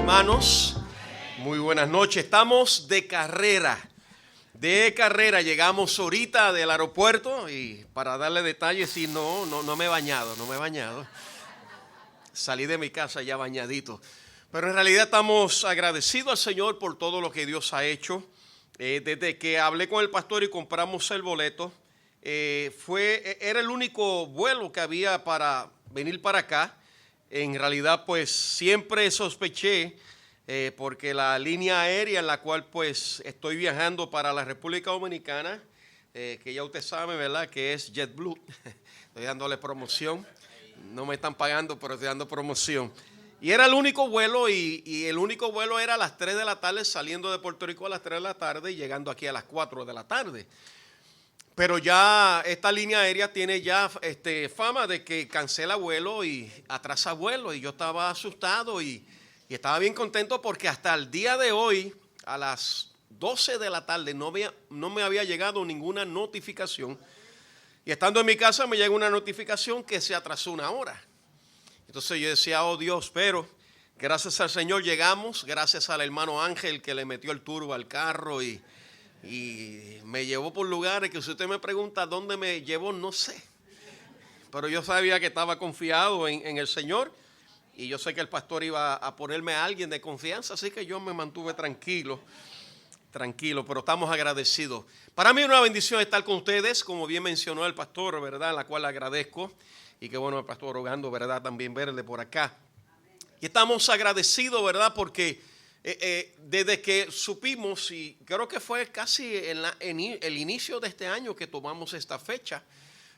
hermanos. Muy buenas noches. Estamos de carrera. Llegamos ahorita del aeropuerto y para darle detalles, sí, no me he bañado. Salí de mi casa ya bañadito. Pero en realidad estamos agradecidos al Señor por todo lo que Dios ha hecho. Desde que hablé con el pastor y compramos el boleto, era el único vuelo que había para venir para acá. En realidad, pues siempre sospeché, porque la línea aérea en la cual pues estoy viajando para la República Dominicana, que ya usted sabe, ¿verdad?, que es JetBlue. Estoy dándole promoción. No me están pagando, pero estoy dando promoción. Y era el único vuelo y el único vuelo era a las 3 de la tarde, saliendo de Puerto Rico a las 3 de la tarde y llegando aquí a las 4 de la tarde. Pero ya esta línea aérea tiene ya fama de que cancela vuelo y atrasa vuelo. Y yo estaba asustado y estaba bien contento porque hasta el día de hoy, a las 12 de la tarde, no me había llegado ninguna notificación. Y estando en mi casa me llegó una notificación que se atrasó una hora. Entonces yo decía, oh Dios, pero gracias al Señor llegamos, gracias al hermano Ángel que le metió el turbo al carro y me llevó por lugares que si usted me pregunta dónde me llevó, no sé. Pero yo sabía que estaba confiado en el Señor y yo sé que el pastor iba a ponerme a alguien de confianza, así que yo me mantuve tranquilo, pero estamos agradecidos. Para mí es una bendición estar con ustedes, como bien mencionó el pastor, ¿verdad?, la cual le agradezco. Y qué bueno el pastor rogando, ¿verdad?, también verle por acá. Y estamos agradecidos, ¿verdad?, porque desde que supimos, y creo que fue casi en el inicio de este año que tomamos esta fecha,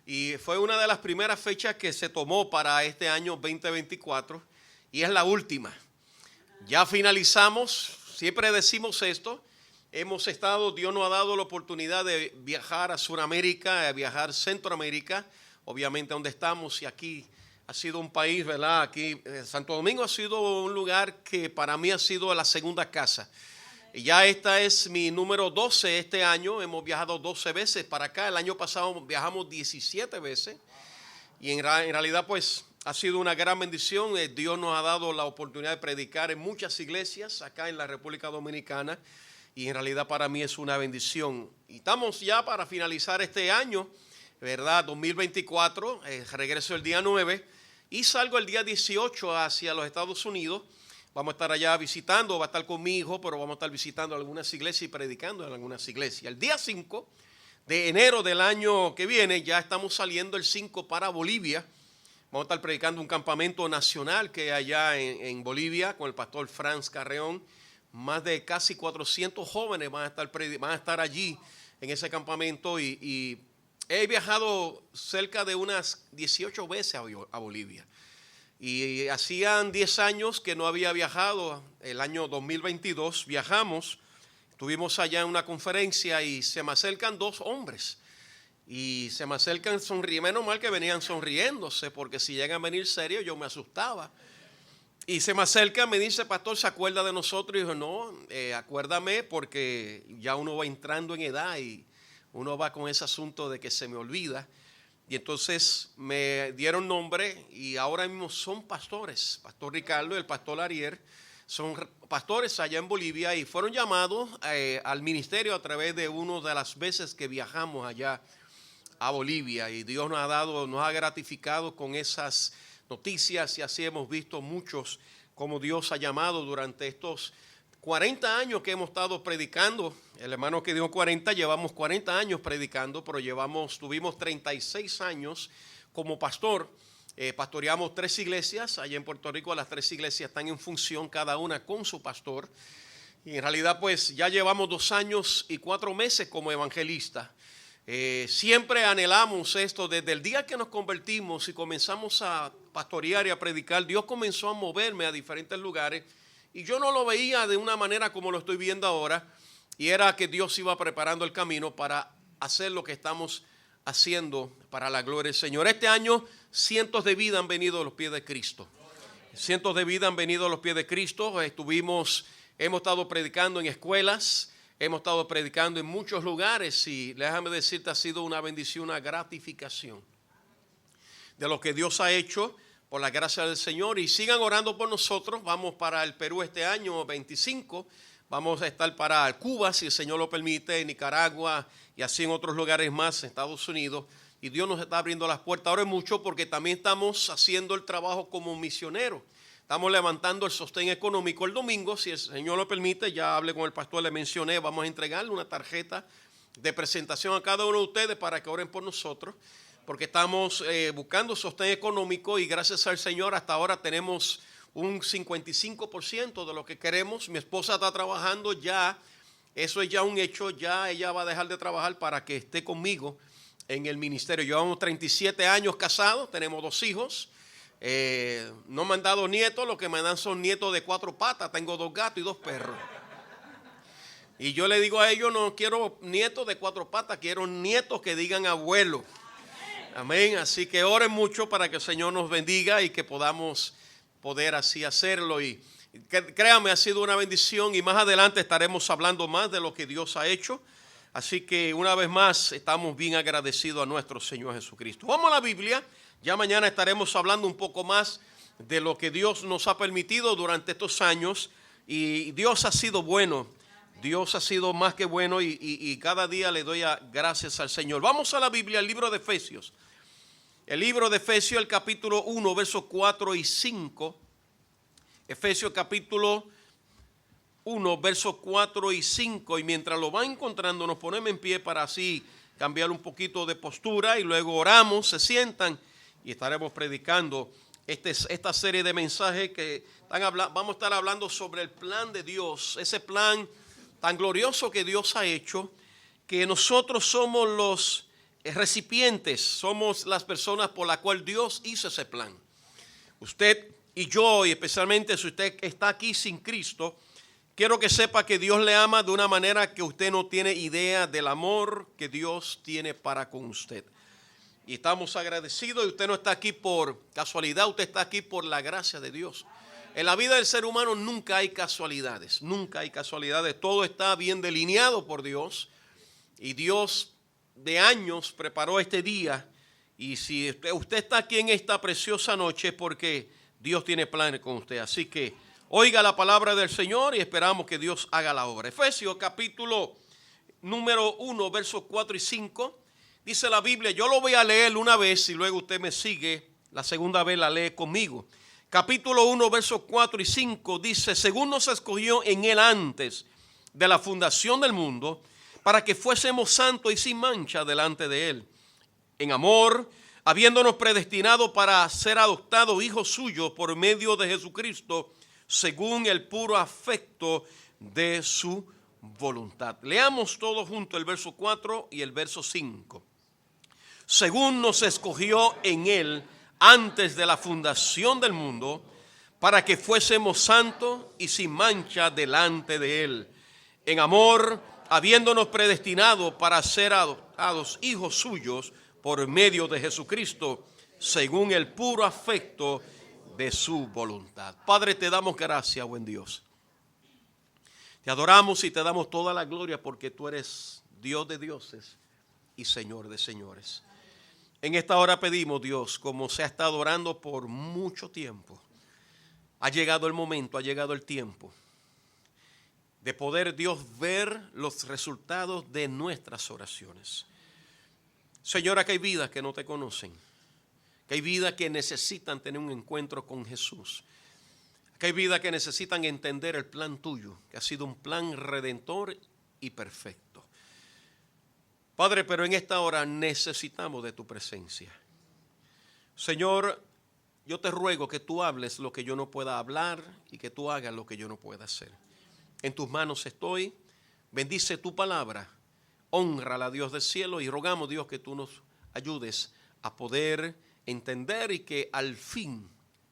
y fue una de las primeras fechas que se tomó para este año 2024, y es la última. Ya finalizamos, siempre decimos esto, Dios nos ha dado la oportunidad de viajar a Sudamérica, de viajar a Centroamérica, obviamente donde estamos, y aquí ha sido un país, ¿verdad? Aquí Santo Domingo ha sido un lugar que para mí ha sido la segunda casa. Y ya esta es mi número 12 este año. Hemos viajado 12 veces para acá. El año pasado viajamos 17 veces. Y en realidad pues ha sido una gran bendición. Dios nos ha dado la oportunidad de predicar en muchas iglesias acá en la República Dominicana. Y en realidad para mí es una bendición. Y estamos ya para finalizar este año, ¿verdad? 2024, regreso el día 9 y salgo el día 18 hacia los Estados Unidos. Vamos a estar allá visitando, va a estar con mi hijo, pero vamos a estar visitando algunas iglesias y predicando en algunas iglesias. El día 5 de enero del año que viene, ya estamos saliendo el 5 para Bolivia. Vamos a estar predicando un campamento nacional que hay allá en Bolivia con el pastor Franz Carreón. Más de casi 400 jóvenes van a estar allí en ese campamento y he viajado cerca de unas 18 veces a Bolivia. Y hacían 10 años que no había viajado. El año 2022 viajamos. Estuvimos allá en una conferencia y se me acercan dos hombres. Y se me acercan sonriendo. Menos mal que venían sonriéndose, porque si llegan a venir serios yo me asustaba. Y se me acerca, me dice, pastor, ¿se acuerda de nosotros? Y dijo, no, acuérdame porque ya uno va entrando en edad y uno va con ese asunto de que se me olvida. Y entonces me dieron nombre y ahora mismo son pastores. Pastor Ricardo y el pastor Ariel son pastores allá en Bolivia y fueron llamados al ministerio a través de una de las veces que viajamos allá a Bolivia. Y Dios nos ha gratificado con esas noticias y así hemos visto muchos como Dios ha llamado durante estos 40 años que hemos estado predicando. El hermano que dijo 40, llevamos 40 años predicando, pero tuvimos 36 años como pastor. Pastoreamos 3 iglesias allá en Puerto Rico. Las 3 iglesias están en función, cada una con su pastor. Y en realidad pues ya llevamos 2 años y 4 meses como evangelista. Siempre anhelamos esto desde el día que nos convertimos y comenzamos a pastorear y a predicar. Dios comenzó a moverme a diferentes lugares y yo no lo veía de una manera como lo estoy viendo ahora, y era que Dios iba preparando el camino para hacer lo que estamos haciendo para la gloria del Señor. Este año cientos de vidas han venido a los pies de Cristo. Cientos de vidas han venido a los pies de Cristo. Hemos estado predicando en escuelas. Hemos estado predicando en muchos lugares y déjame decirte, ha sido una bendición, una gratificación de lo que Dios ha hecho por la gracia del Señor, y sigan orando por nosotros. Vamos para el Perú este año 25, vamos a estar para Cuba, si el Señor lo permite, Nicaragua y así en otros lugares más, en Estados Unidos, y Dios nos está abriendo las puertas. Ahora es mucho porque también estamos haciendo el trabajo como misioneros. Estamos levantando el sostén económico. El domingo, si el Señor lo permite, ya hablé con el pastor, le mencioné, vamos a entregarle una tarjeta de presentación a cada uno de ustedes para que oren por nosotros, porque estamos buscando sostén económico y gracias al Señor hasta ahora tenemos un 55% de lo que queremos. Mi esposa está trabajando ya, eso es ya un hecho, ya ella va a dejar de trabajar para que esté conmigo en el ministerio. Llevamos 37 años casados, tenemos 2 hijos. No me han dado nietos, lo que me dan son nietos de 4 patas. Tengo 2 gatos y 2 perros. Y yo le digo a ellos, no quiero nietos de 4 patas, quiero nietos que digan abuelo. Amén. Así que oren mucho para que el Señor nos bendiga y que podamos poder así hacerlo. Y créanme, ha sido una bendición y más adelante estaremos hablando más de lo que Dios ha hecho. Así que una vez más estamos bien agradecidos a nuestro Señor Jesucristo. Vamos a la Biblia. Ya mañana estaremos hablando un poco más de lo que Dios nos ha permitido durante estos años. Y Dios ha sido bueno. Dios ha sido más que bueno y cada día le doy gracias al Señor. Vamos a la Biblia, el libro de Efesios. El libro de Efesios, el capítulo 1, versos 4 y 5. Efesios capítulo 1, versos 4 y 5. Y mientras lo va encontrando, nos ponemos en pie para así cambiar un poquito de postura y luego oramos, se sientan. Y estaremos predicando esta serie de mensajes que vamos a estar hablando sobre el plan de Dios, ese plan tan glorioso que Dios ha hecho, que nosotros somos los recipientes, somos las personas por las cuales Dios hizo ese plan. Usted y yo, y especialmente si usted está aquí sin Cristo, quiero que sepa que Dios le ama de una manera que usted no tiene idea del amor que Dios tiene para con usted. Y estamos agradecidos y usted no está aquí por casualidad, usted está aquí por la gracia de Dios. En la vida del ser humano nunca hay casualidades, nunca hay casualidades. Todo está bien delineado por Dios y Dios de años preparó este día. Y si usted está aquí en esta preciosa noche es porque Dios tiene planes con usted. Así que oiga la palabra del Señor y esperamos que Dios haga la obra. Efesios capítulo número 1, versos 4 y 5. Dice la Biblia, yo lo voy a leer una vez y luego usted me sigue, la segunda vez la lee conmigo. Capítulo 1, versos 4 y 5 dice, según nos escogió en él antes de la fundación del mundo, para que fuésemos santos y sin mancha delante de él. En amor, habiéndonos predestinado para ser adoptados hijos suyos por medio de Jesucristo, según el puro afecto de su voluntad. Leamos todos juntos el verso 4 y el verso 5. Según nos escogió en él antes de la fundación del mundo, para que fuésemos santos y sin mancha delante de él. En amor, habiéndonos predestinado para ser adoptados hijos suyos por medio de Jesucristo, según el puro afecto de su voluntad. Padre, te damos gracias, buen Dios. Te adoramos y te damos toda la gloria porque tú eres Dios de dioses y Señor de señores. En esta hora pedimos, Dios, como se ha estado orando por mucho tiempo, ha llegado el momento, ha llegado el tiempo de poder, Dios, ver los resultados de nuestras oraciones. Señora, que hay vidas que no te conocen, que hay vidas que necesitan tener un encuentro con Jesús, que hay vidas que necesitan entender el plan tuyo, que ha sido un plan redentor y perfecto. Padre, pero en esta hora necesitamos de tu presencia. Señor, yo te ruego que tú hables lo que yo no pueda hablar y que tú hagas lo que yo no pueda hacer. En tus manos estoy, bendice tu palabra, hónrala, Dios del cielo, y rogamos, Dios, que tú nos ayudes a poder entender y que al fin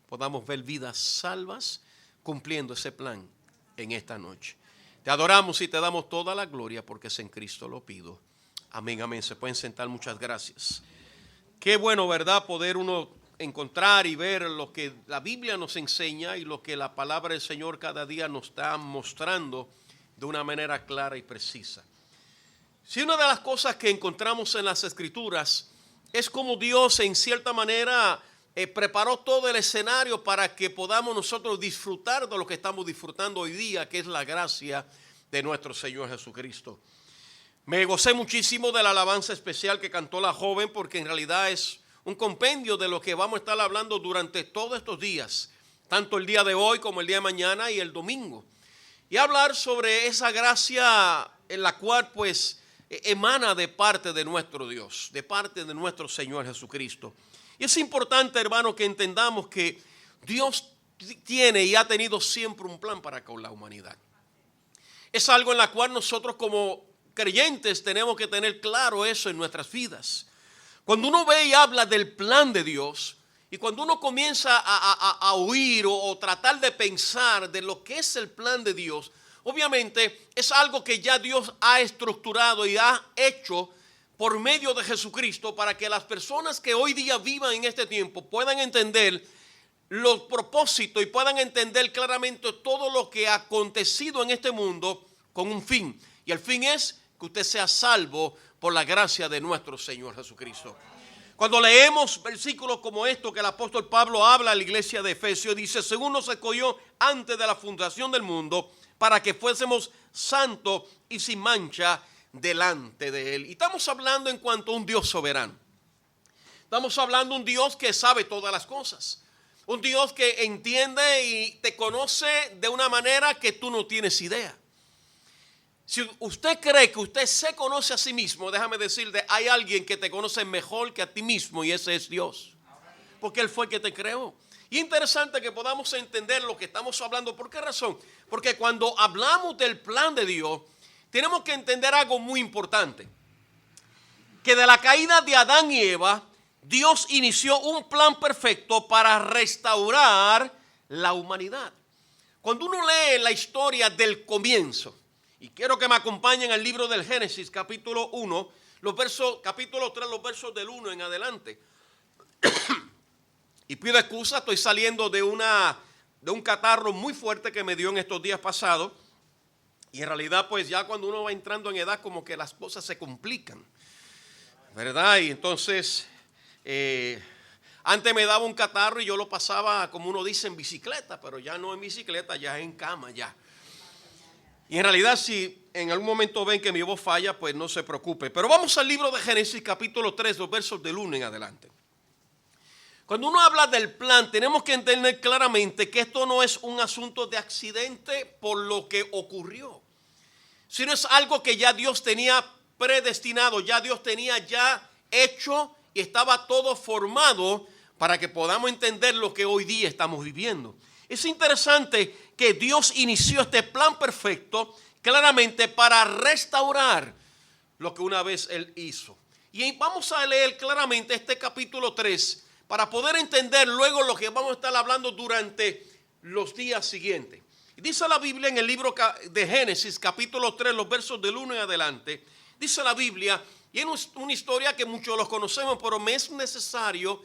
podamos ver vidas salvas cumpliendo ese plan en esta noche. Te adoramos y te damos toda la gloria porque es en Cristo lo pido. Amén, amén. Se pueden sentar, muchas gracias. Qué bueno, ¿verdad? Poder uno encontrar y ver lo que la Biblia nos enseña y lo que la palabra del Señor cada día nos está mostrando de una manera clara y precisa. Si una de las cosas que encontramos en las Escrituras es como Dios en cierta manera preparó todo el escenario para que podamos nosotros disfrutar de lo que estamos disfrutando hoy día, que es la gracia de nuestro Señor Jesucristo. Me gocé muchísimo de la alabanza especial que cantó la joven, porque en realidad es un compendio de lo que vamos a estar hablando durante todos estos días, tanto el día de hoy como el día de mañana y el domingo. Y hablar sobre esa gracia en la cual pues emana de parte de nuestro Dios, de parte de nuestro Señor Jesucristo. Y es importante, hermano, que entendamos que Dios tiene y ha tenido siempre un plan para con la humanidad. Es algo en la cual nosotros como creyentes tenemos que tener claro eso en nuestras vidas. Cuando uno ve y habla del plan de Dios, y cuando uno comienza a oír o tratar de pensar de lo que es el plan de Dios, obviamente es algo que ya Dios ha estructurado y ha hecho por medio de Jesucristo, para que las personas que hoy día vivan en este tiempo puedan entender los propósitos y puedan entender claramente todo lo que ha acontecido en este mundo con un fin. Y el fin es que usted sea salvo por la gracia de nuestro Señor Jesucristo. Cuando leemos versículos como estos que el apóstol Pablo habla a la iglesia de Efesios, dice: según nos escogió antes de la fundación del mundo, para que fuésemos santos y sin mancha delante de Él. Y estamos hablando en cuanto a un Dios soberano. Estamos hablando de un Dios que sabe todas las cosas. Un Dios que entiende y te conoce de una manera que tú no tienes idea. Si usted cree que usted se conoce a sí mismo, déjame decirle, hay alguien que te conoce mejor que a ti mismo, y ese es Dios. Porque Él fue el que te creó. Y interesante que podamos entender lo que estamos hablando. ¿Por qué razón? Porque cuando hablamos del plan de Dios, tenemos que entender algo muy importante. Que de la caída de Adán y Eva, Dios inició un plan perfecto para restaurar la humanidad. Cuando uno lee la historia del comienzo, y quiero que me acompañen al libro del Génesis, capítulo 1, capítulo 3, los versos del 1 en adelante. Y pido excusa, estoy saliendo de un catarro muy fuerte que me dio en estos días pasados. Y en realidad, pues ya cuando uno va entrando en edad, como que las cosas se complican, ¿verdad? Y entonces, antes me daba un catarro y yo lo pasaba, como uno dice, en bicicleta, pero ya no en bicicleta, ya en cama, ya. Y en realidad, si en algún momento ven que mi voz falla, pues no se preocupe. Pero vamos al libro de Génesis, capítulo 3, los versos del 1 en adelante. Cuando uno habla del plan, tenemos que entender claramente que esto no es un asunto de accidente por lo que ocurrió, sino es algo que ya Dios tenía predestinado, ya Dios tenía ya hecho y estaba todo formado para que podamos entender lo que hoy día estamos viviendo. Es interesante que Dios inició este plan perfecto claramente para restaurar lo que una vez Él hizo. Y vamos a leer claramente este capítulo 3 para poder entender luego lo que vamos a estar hablando durante los días siguientes. Y dice la Biblia en el libro de Génesis, capítulo 3, los versos del 1 en adelante. Dice la Biblia, y es una historia que muchos los conocemos, pero me es necesario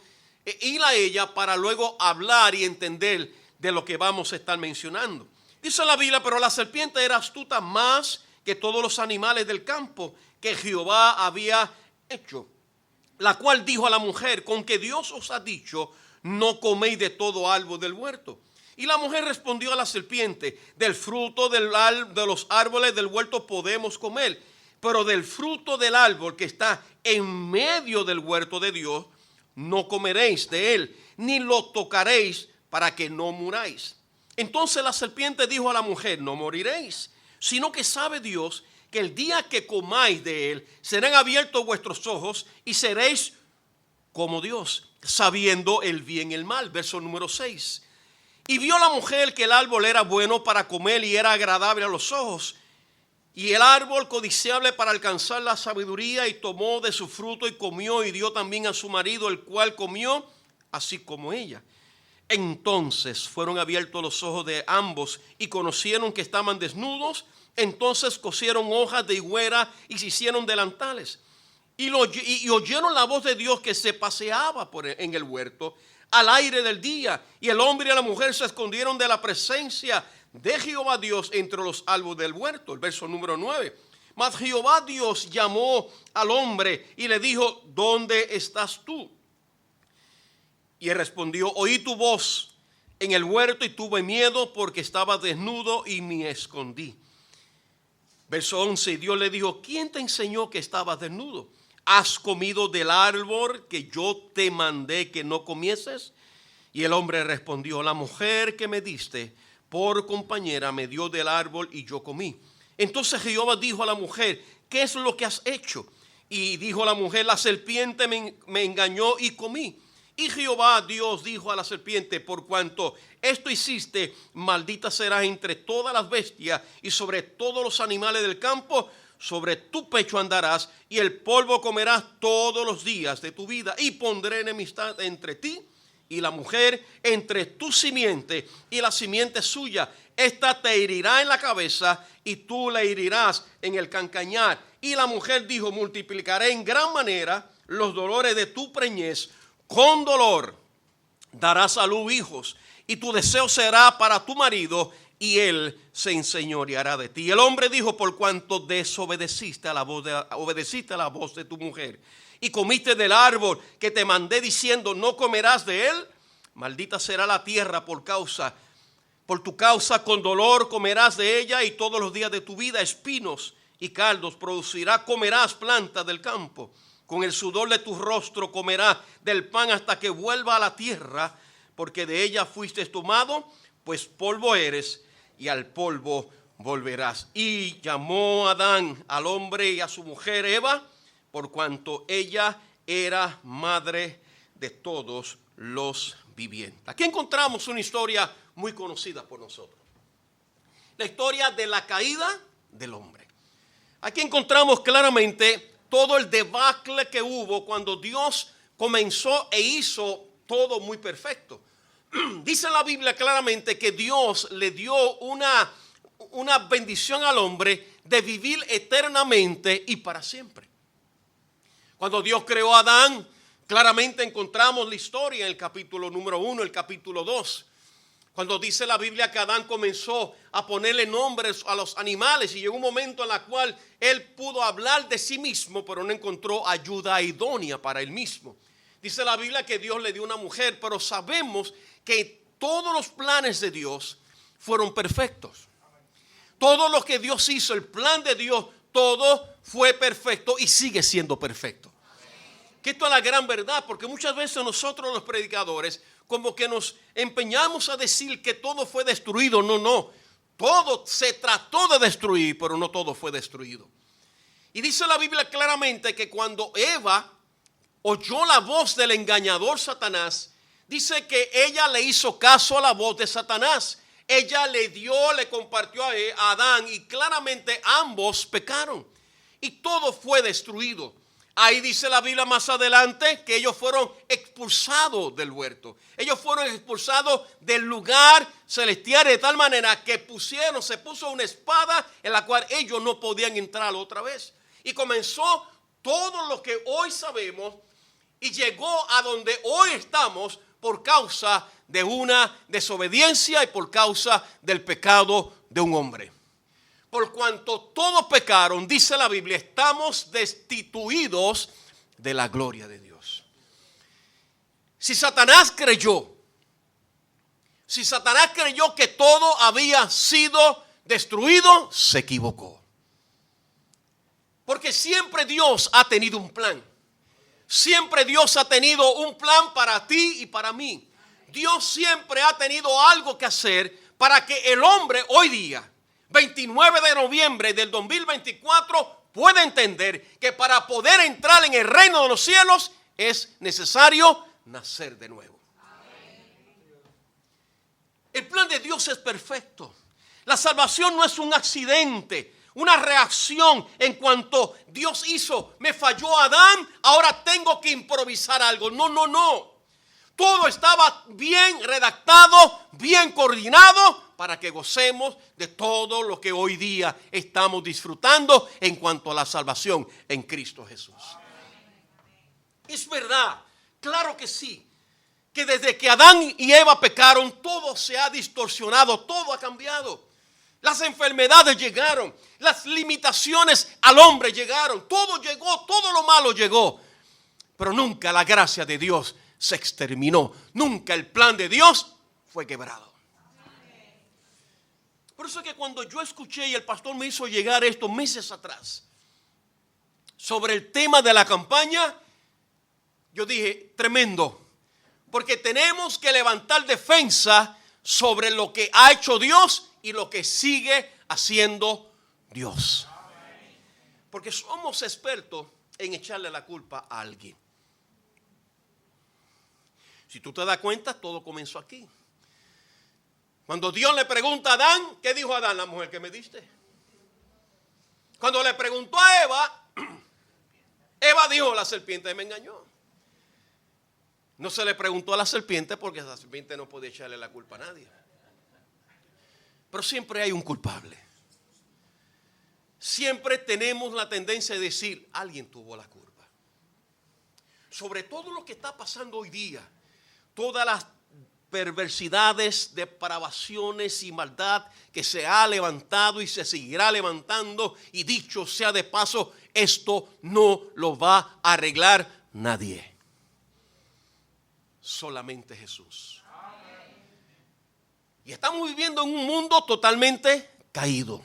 ir a ella para luego hablar y entender de lo que vamos a estar mencionando. Dice la Biblia: pero la serpiente era astuta más que todos los animales del campo que Jehová había hecho, la cual dijo a la mujer: con que Dios os ha dicho, no coméis de todo árbol del huerto. Y la mujer respondió a la serpiente: del fruto de los árboles del huerto podemos comer, pero del fruto del árbol que está en medio del huerto de Dios, no comeréis de él, ni lo tocaréis, para que no muráis. Entonces la serpiente dijo a la mujer: no moriréis, sino que sabe Dios que el día que comáis de él, serán abiertos vuestros ojos y seréis como Dios, sabiendo el bien y el mal. Verso número 6. Y vio la mujer que el árbol era bueno para comer y era agradable a los ojos, y el árbol codiciable para alcanzar la sabiduría, y tomó de su fruto y comió, y dio también a su marido, el cual comió así como ella. Entonces fueron abiertos los ojos de ambos y conocieron que estaban desnudos. Entonces cosieron hojas de higuera y se hicieron delantales. Y oyeron la voz de Dios que se paseaba en el huerto al aire del día. Y el hombre y la mujer se escondieron de la presencia de Jehová Dios entre los árboles del huerto. El verso número 9. Mas Jehová Dios llamó al hombre y le dijo: ¿dónde estás tú? Y él respondió: oí tu voz en el huerto y tuve miedo porque estaba desnudo y me escondí. Verso 11, Dios le dijo: ¿quién te enseñó que estabas desnudo? ¿Has comido del árbol que yo te mandé que no comieses? Y el hombre respondió: la mujer que me diste por compañera me dio del árbol y yo comí. Entonces Jehová dijo a la mujer: ¿qué es lo que has hecho? Y dijo la mujer: la serpiente me engañó y comí. Y Jehová Dios dijo a la serpiente: por cuanto esto hiciste, maldita serás entre todas las bestias y sobre todos los animales del campo. Sobre tu pecho andarás y el polvo comerás todos los días de tu vida. Y pondré enemistad entre ti y la mujer, entre tu simiente y la simiente suya. Esta te herirá en la cabeza y tú la herirás en el calcañar. Y la mujer dijo: multiplicaré en gran manera los dolores de tu preñez. Con dolor darás a luz hijos, y tu deseo será para tu marido, y él se enseñoreará de ti. El hombre dijo: por cuanto obedeciste a la voz de tu mujer, y comiste del árbol que te mandé diciendo: no comerás de él, maldita será la tierra por tu causa, con dolor comerás de ella, y todos los días de tu vida espinos y cardos producirá, comerás plantas del campo. Con el sudor de tu rostro comerás del pan hasta que vuelva a la tierra, porque de ella fuiste tomado, pues polvo eres y al polvo volverás. Y llamó Adán al hombre y a su mujer Eva, por cuanto ella era madre de todos los vivientes. Aquí encontramos una historia muy conocida por nosotros. La historia de la caída del hombre. Aquí encontramos claramente todo el debacle que hubo cuando Dios comenzó e hizo todo muy perfecto. Dice la Biblia claramente que Dios le dio una bendición al hombre de vivir eternamente y para siempre. Cuando Dios creó a Adán, claramente encontramos la historia en el capítulo número 1, el capítulo 2. Cuando dice la Biblia que Adán comenzó a ponerle nombres a los animales y llegó un momento en el cual él pudo hablar de sí mismo, pero no encontró ayuda idónea para él mismo. Dice la Biblia que Dios le dio una mujer, pero sabemos que todos los planes de Dios fueron perfectos. Todo lo que Dios hizo, el plan de Dios, todo fue perfecto y sigue siendo perfecto. Que esto es la gran verdad, porque muchas veces nosotros los predicadores como que nos empeñamos a decir que todo fue destruido. No, todo se trató de destruir, pero no todo fue destruido. Y dice la Biblia claramente que cuando Eva oyó la voz del engañador Satanás, dice que ella le hizo caso a la voz de Satanás. Ella le compartió a Adán, y claramente ambos pecaron y todo fue destruido. Ahí dice la Biblia más adelante que ellos fueron expulsados del huerto. Ellos fueron expulsados del lugar celestial de tal manera que se puso una espada en la cual ellos no podían entrar otra vez. Y comenzó todo lo que hoy sabemos y llegó a donde hoy estamos por causa de una desobediencia y por causa del pecado de un hombre. Por cuanto todos pecaron, dice la Biblia, estamos destituidos de la gloria de Dios. Si Satanás creyó que todo había sido destruido, se equivocó. Porque siempre Dios ha tenido un plan. Siempre Dios ha tenido un plan para ti y para mí. Dios siempre ha tenido algo que hacer para que el hombre hoy día, 29 de noviembre del 2024, puede entender que para poder entrar en el reino de los cielos es necesario nacer de nuevo. El plan de Dios es perfecto. La salvación no es un accidente, una reacción en cuanto Dios hizo, me falló Adán, ahora tengo que improvisar algo. No. Todo estaba bien redactado, bien coordinado para que gocemos de todo lo que hoy día estamos disfrutando en cuanto a la salvación en Cristo Jesús. Es verdad, claro que sí, que desde que Adán y Eva pecaron, todo se ha distorsionado, todo ha cambiado. Las enfermedades llegaron, las limitaciones al hombre llegaron, todo llegó, todo lo malo llegó. Pero nunca la gracia de Dios se exterminó. Nunca el plan de Dios fue quebrado. Por eso es que cuando yo escuché y el pastor me hizo llegar esto meses atrás sobre el tema de la campaña, yo dije, tremendo. Porque tenemos que levantar defensa sobre lo que ha hecho Dios y lo que sigue haciendo Dios. Porque somos expertos en echarle la culpa a alguien. Si tú te das cuenta, todo comenzó aquí. Cuando Dios le pregunta a Adán, ¿qué dijo Adán? La mujer que me diste. Cuando le preguntó a Eva, Eva dijo, la serpiente me engañó. No se le preguntó a la serpiente porque la serpiente no podía echarle la culpa a nadie. Pero siempre hay un culpable. Siempre tenemos la tendencia de decir, alguien tuvo la culpa. Sobre todo lo que está pasando hoy día, todas las perversidades, depravaciones y maldad que se ha levantado y se seguirá levantando, y dicho sea de paso, esto no lo va a arreglar nadie. Solamente Jesús. Y estamos viviendo en un mundo totalmente caído.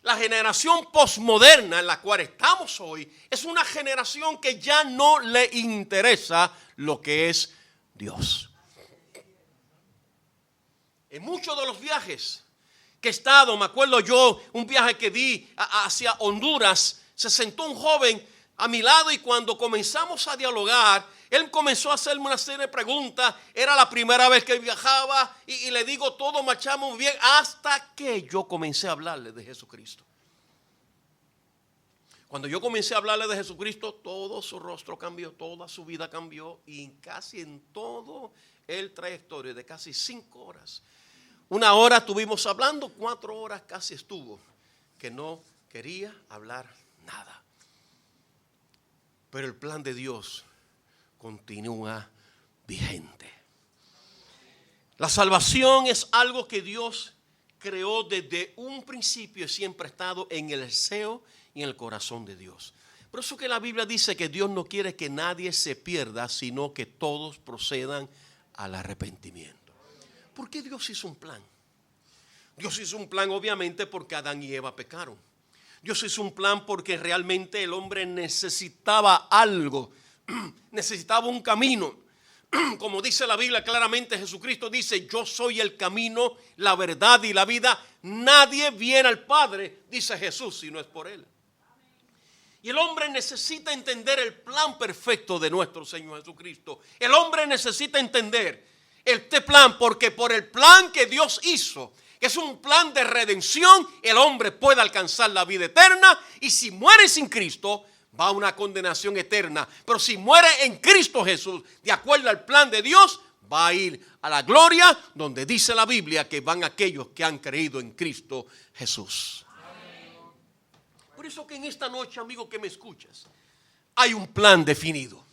La generación posmoderna en la cual estamos hoy es una generación que ya no le interesa lo que es Dios. En muchos de los viajes que he estado, me acuerdo yo, un viaje que di hacia Honduras, se sentó un joven a mi lado y cuando comenzamos a dialogar, él comenzó a hacerme una serie de preguntas. Era la primera vez que viajaba y le digo, todo marchamos bien, hasta que yo comencé a hablarle de Jesucristo. Cuando yo comencé a hablarle de Jesucristo, todo su rostro cambió, toda su vida cambió, y casi en todo el trayectorio de casi 5 horas. 1 hora estuvimos hablando, 4 horas casi estuvo, que no quería hablar nada. Pero el plan de Dios continúa vigente. La salvación es algo que Dios creó desde un principio y siempre ha estado en el deseo y en el corazón de Dios. Por eso que la Biblia dice que Dios no quiere que nadie se pierda, sino que todos procedan al arrepentimiento. ¿Por qué Dios hizo un plan? Dios hizo un plan obviamente porque Adán y Eva pecaron. Dios hizo un plan porque realmente el hombre necesitaba algo, necesitaba un camino. Como dice la Biblia claramente, Jesucristo dice, yo soy el camino, la verdad y la vida. Nadie viene al Padre, dice Jesús, si no es por Él. Y el hombre necesita entender el plan perfecto de nuestro Señor Jesucristo. El hombre necesita entender este plan porque por el plan que Dios hizo, que es un plan de redención, el hombre puede alcanzar la vida eterna, y si muere sin Cristo, va a una condenación eterna. Pero si muere en Cristo Jesús, de acuerdo al plan de Dios, va a ir a la gloria, donde dice la Biblia que van aquellos que han creído en Cristo Jesús. Amén. Por eso que en esta noche, amigo que me escuchas, hay un plan definido.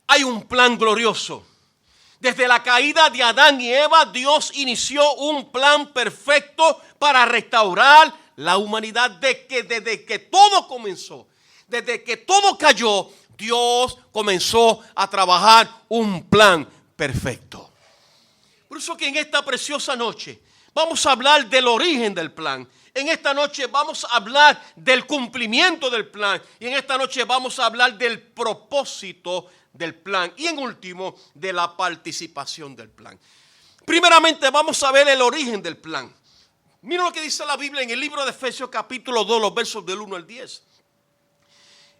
Hay un plan glorioso. Desde la caída de Adán y Eva, Dios inició un plan perfecto para restaurar la humanidad. Desde que todo comenzó, desde que todo cayó, Dios comenzó a trabajar un plan perfecto. Por eso que en esta preciosa noche vamos a hablar del origen del plan. En esta noche vamos a hablar del cumplimiento del plan. Y en esta noche vamos a hablar del propósito del plan. Y en último, de la participación del plan. Primeramente vamos a ver el origen del plan. Mira lo que dice la Biblia en el libro de Efesios capítulo 2, los versos del 1 al 10.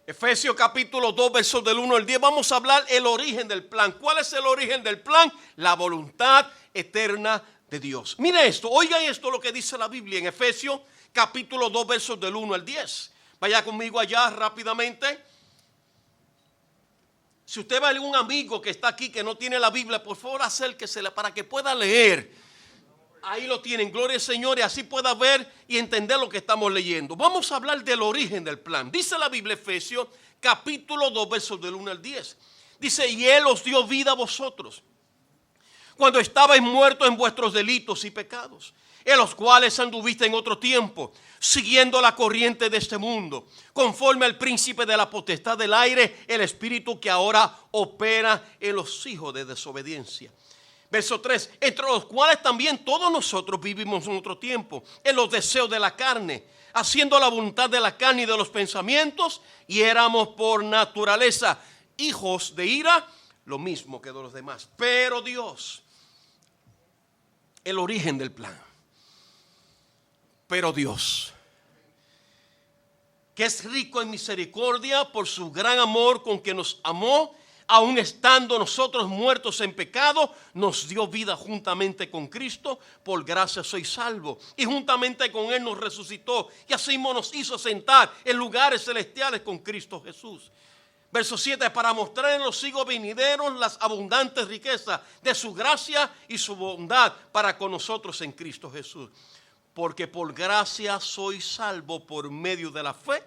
Efesios capítulo 2, versos del 1 al 10. Vamos a hablar el origen del plan. ¿Cuál es el origen del plan? La voluntad eterna de Dios. Mire esto, oiga esto lo que dice la Biblia en Efesios capítulo 2, versos del 1 al 10. Vaya conmigo allá rápidamente. Si usted ve a algún amigo que está aquí que no tiene la Biblia, por favor acérquesela para que pueda leer. Ahí lo tienen, gloria al Señor, y así pueda ver y entender lo que estamos leyendo. Vamos a hablar del origen del plan. Dice la Biblia, Efesios capítulo 2, versos del 1 al 10. Dice, y Él os dio vida a vosotros cuando estabais muertos en vuestros delitos y pecados, en los cuales anduviste en otro tiempo, siguiendo la corriente de este mundo, conforme al príncipe de la potestad del aire, el espíritu que ahora opera en los hijos de desobediencia. Verso 3, entre los cuales también todos nosotros vivimos en otro tiempo, en los deseos de la carne, haciendo la voluntad de la carne y de los pensamientos, y éramos por naturaleza hijos de ira, lo mismo que de los demás. Pero Dios, el origen del plan. Pero Dios, que es rico en misericordia por su gran amor con que nos amó, aun estando nosotros muertos en pecado, nos dio vida juntamente con Cristo. Por gracia sois salvos. Y juntamente con Él nos resucitó. Y así nos hizo sentar en lugares celestiales con Cristo Jesús. Verso 7, para mostrar en los siglos venideros las abundantes riquezas de su gracia y su bondad para con nosotros en Cristo Jesús. Porque por gracia sois salvos por medio de la fe.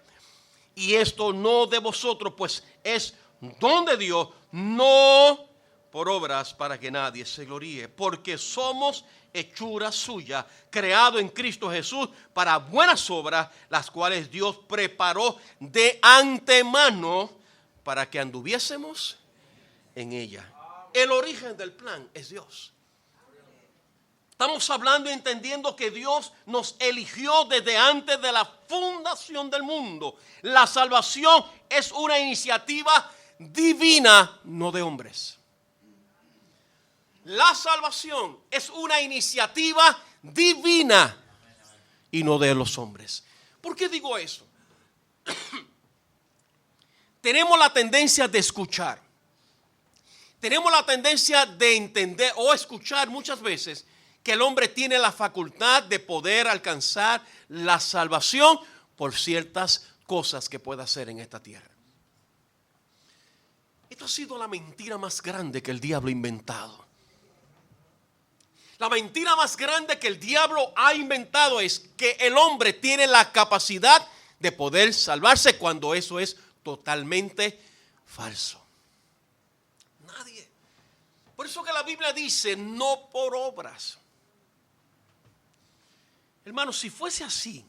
Y esto no de vosotros, pues es don de Dios, no por obras para que nadie se gloríe. Porque somos hechura suya, creado en Cristo Jesús para buenas obras, las cuales Dios preparó de antemano para que anduviésemos en ella. El origen del plan es Dios. Estamos hablando y entendiendo que Dios nos eligió desde antes de la fundación del mundo. La salvación es una iniciativa divina, no de hombres. La salvación es una iniciativa divina y no de los hombres. ¿Por qué digo eso? Tenemos la tendencia de escuchar. Tenemos la tendencia de entender o escuchar muchas veces que el hombre tiene la facultad de poder alcanzar la salvación por ciertas cosas que puede hacer en esta tierra. Esto ha sido la mentira más grande que el diablo ha inventado. La mentira más grande que el diablo ha inventado es que el hombre tiene la capacidad de poder salvarse, cuando eso es totalmente falso. Nadie. Por eso que la Biblia dice, no por obras. Hermano, si fuese así,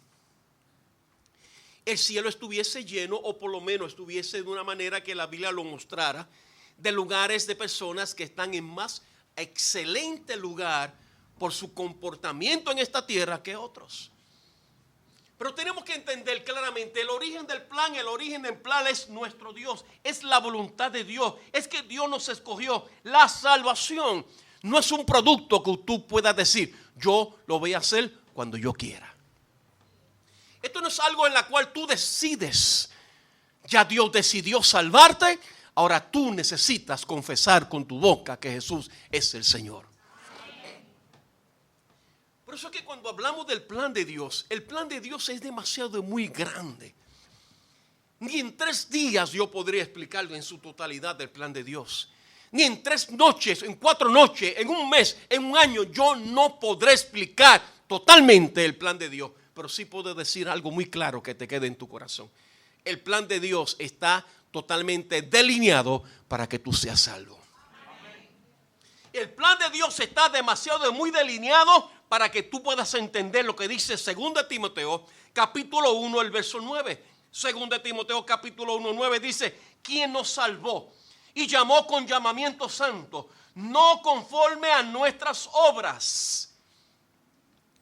el cielo estuviese lleno, o por lo menos estuviese de una manera que la Biblia lo mostrara, de lugares de personas que están en más excelente lugar por su comportamiento en esta tierra que otros. Pero tenemos que entender claramente el origen del plan es nuestro Dios, es la voluntad de Dios, es que Dios nos escogió. La salvación no es un producto que tú puedas decir, yo lo voy a hacer cuando yo quiera. Esto no es algo en la cual tú decides. Ya Dios decidió salvarte. Ahora tú necesitas confesar con tu boca que Jesús es el Señor. Por eso es que cuando hablamos del plan de Dios, el plan de Dios es demasiado muy grande. Ni en 3 días yo podría explicarlo en su totalidad del plan de Dios. Ni en 3 noches, en 4 noches, en un mes, en un año, yo no podré explicar totalmente el plan de Dios. Pero sí puedo decir algo muy claro que te quede en tu corazón. El plan de Dios está totalmente delineado para que tú seas salvo. El plan de Dios está demasiado muy delineado para que tú puedas entender lo que dice 2 Timoteo capítulo 1, el verso 9. 2 Timoteo capítulo 1, 9 dice, quien nos salvó y llamó con llamamiento santo, no conforme a nuestras obras,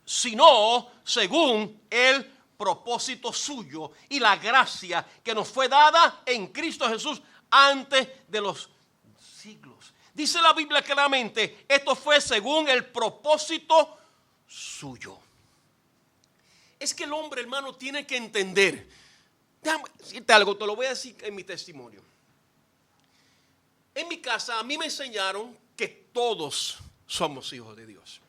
sino según el propósito suyo y la gracia que nos fue dada en Cristo Jesús antes de los siglos. Dice la Biblia claramente, esto fue según el propósito suyo. Es que el hombre, hermano, tiene que entender. Déjame decirte algo, te lo voy a decir en mi testimonio. En mi casa a mí me enseñaron que todos somos hijos de Dios.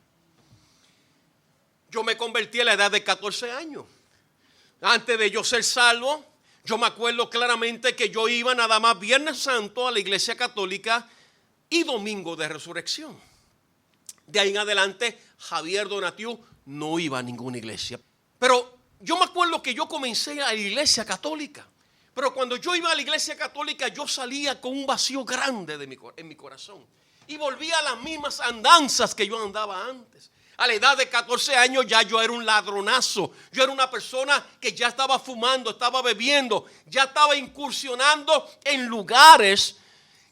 Yo me convertí a la edad de 14 años. Antes de yo ser salvo, yo me acuerdo claramente que yo iba nada más Viernes Santo a la iglesia católica y Domingo de Resurrección. De ahí en adelante, Javier Donatiu no iba a ninguna iglesia. Pero yo me acuerdo que yo comencé a la iglesia católica. Pero cuando yo iba a la iglesia católica, yo salía con un vacío grande en mi corazón. Y volvía a las mismas andanzas que yo andaba antes. A la edad de 14 años ya yo era un ladronazo. Yo era una persona que ya estaba fumando, estaba bebiendo, ya estaba incursionando en lugares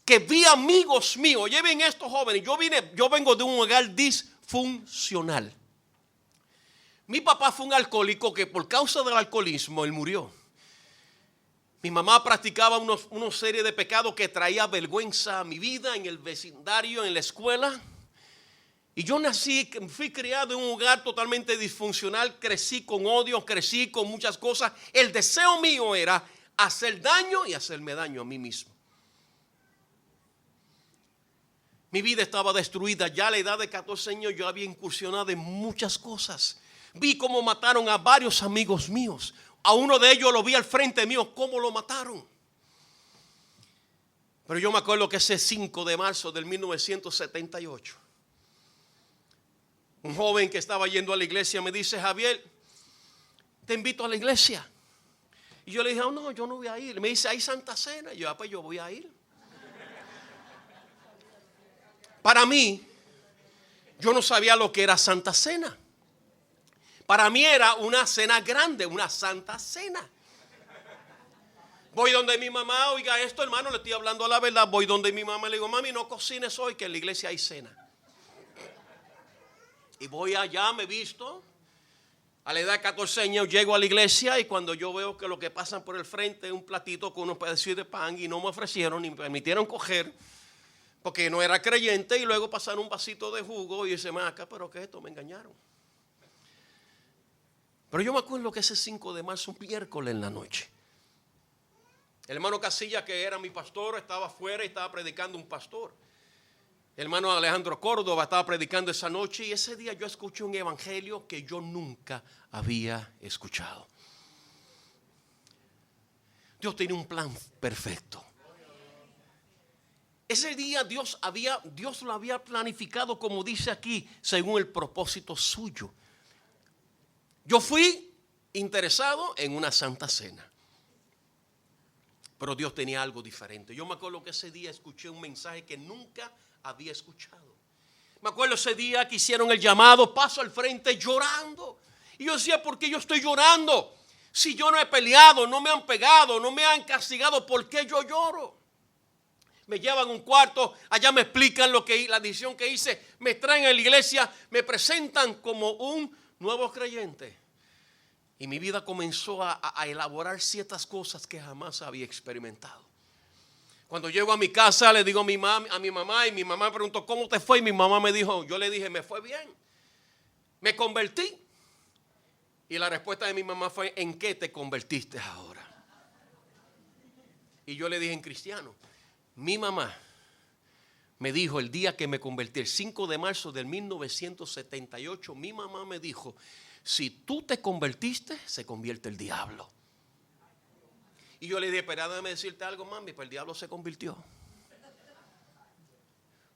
que vi amigos míos. Oye bien estos jóvenes, yo vengo de un hogar disfuncional. Mi papá fue un alcohólico que por causa del alcoholismo él murió. Mi mamá practicaba una serie de pecados que traía vergüenza a mi vida en el vecindario, en la escuela. Y yo fui criado en un hogar totalmente disfuncional, crecí con odio, crecí con muchas cosas. El deseo mío era hacer daño y hacerme daño a mí mismo. Mi vida estaba destruida. Ya a la edad de 14 años yo había incursionado en muchas cosas. Vi cómo mataron a varios amigos míos. A uno de ellos lo vi al frente mío, cómo lo mataron. Pero yo me acuerdo que ese 5 de marzo del 1978, un joven que estaba yendo a la iglesia me dice: Javier, te invito a la iglesia. Y yo le dije: oh, no, yo no voy a ir. Me dice: hay Santa Cena. Y yo: pues yo voy a ir. Para mí, yo no sabía lo que era Santa Cena. Para mí era una cena grande, una Santa Cena. Voy donde mi mamá: oiga esto, hermano, le estoy hablando la verdad. Voy donde mi mamá, le digo: mami, no cocines hoy, que en la iglesia hay cena. Y voy allá, me visto. A la edad de 14 años llego a la iglesia y cuando yo veo que lo que pasan por el frente es un platito con unos pedacitos de pan y no me ofrecieron ni me permitieron coger porque no era creyente, y luego pasaron un vasito de jugo y dice: acá, pero ¿qué es esto? Me engañaron. Pero yo me acuerdo que ese 5 de marzo, un miércoles en la noche, el hermano Casilla, que era mi pastor, estaba afuera y estaba predicando un pastor. El hermano Alejandro Córdoba estaba predicando esa noche y ese día yo escuché un evangelio que yo nunca había escuchado. Dios tenía un plan perfecto. Ese día Dios lo había planificado, como dice aquí, según el propósito suyo. Yo fui interesado en una Santa Cena, pero Dios tenía algo diferente. Yo me acuerdo que ese día escuché un mensaje que nunca había escuchado. Me acuerdo ese día que hicieron el llamado, paso al frente llorando. Y yo decía: ¿por qué yo estoy llorando? Si yo no he peleado, no me han pegado, no me han castigado, ¿por qué yo lloro? Me llevan a un cuarto, allá me explican la decisión que hice, me traen a la iglesia, me presentan como un nuevo creyente. Y mi vida comenzó a elaborar ciertas cosas que jamás había experimentado. Cuando llego a mi casa le digo a mi mamá y mi mamá me preguntó: ¿cómo te fue? Y mi mamá me dijo, yo le dije: me fue bien, me convertí. Y la respuesta de mi mamá fue: ¿en qué te convertiste ahora? Y yo le dije: en cristiano. Mi mamá me dijo el día que me convertí, el 5 de marzo del 1978, mi mamá me dijo: si tú te convertiste, se convierte el diablo. Y yo le dije: pero déjame decirte algo, mami, pues el diablo se convirtió.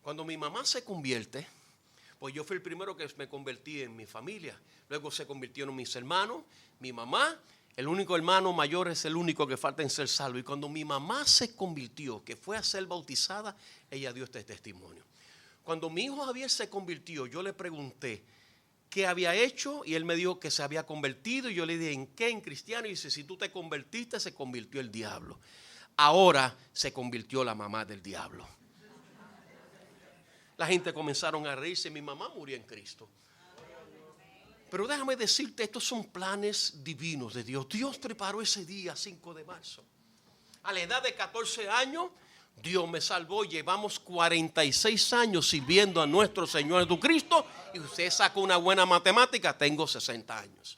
Cuando mi mamá se convierte, pues yo fui el primero que me convertí en mi familia. Luego se convirtieron mis hermanos, mi mamá. El único hermano mayor es el único que falta en ser salvo. Y cuando mi mamá se convirtió, que fue a ser bautizada, ella dio este testimonio. Cuando mi hijo Javier se convirtió, yo le pregunté qué había hecho y él me dijo que se había convertido. Y yo le dije: ¿en qué? En cristiano. Y dice: si tú te convertiste, se convirtió el diablo. Ahora se convirtió la mamá del diablo. La gente comenzaron a reírse. Mi mamá murió en Cristo. Pero déjame decirte, estos son planes divinos de Dios. Dios preparó ese día 5 de marzo. A la edad de 14 años, Dios me salvó. Llevamos 46 años sirviendo a nuestro Señor Jesucristo. Y usted saca una buena matemática, tengo 60 años.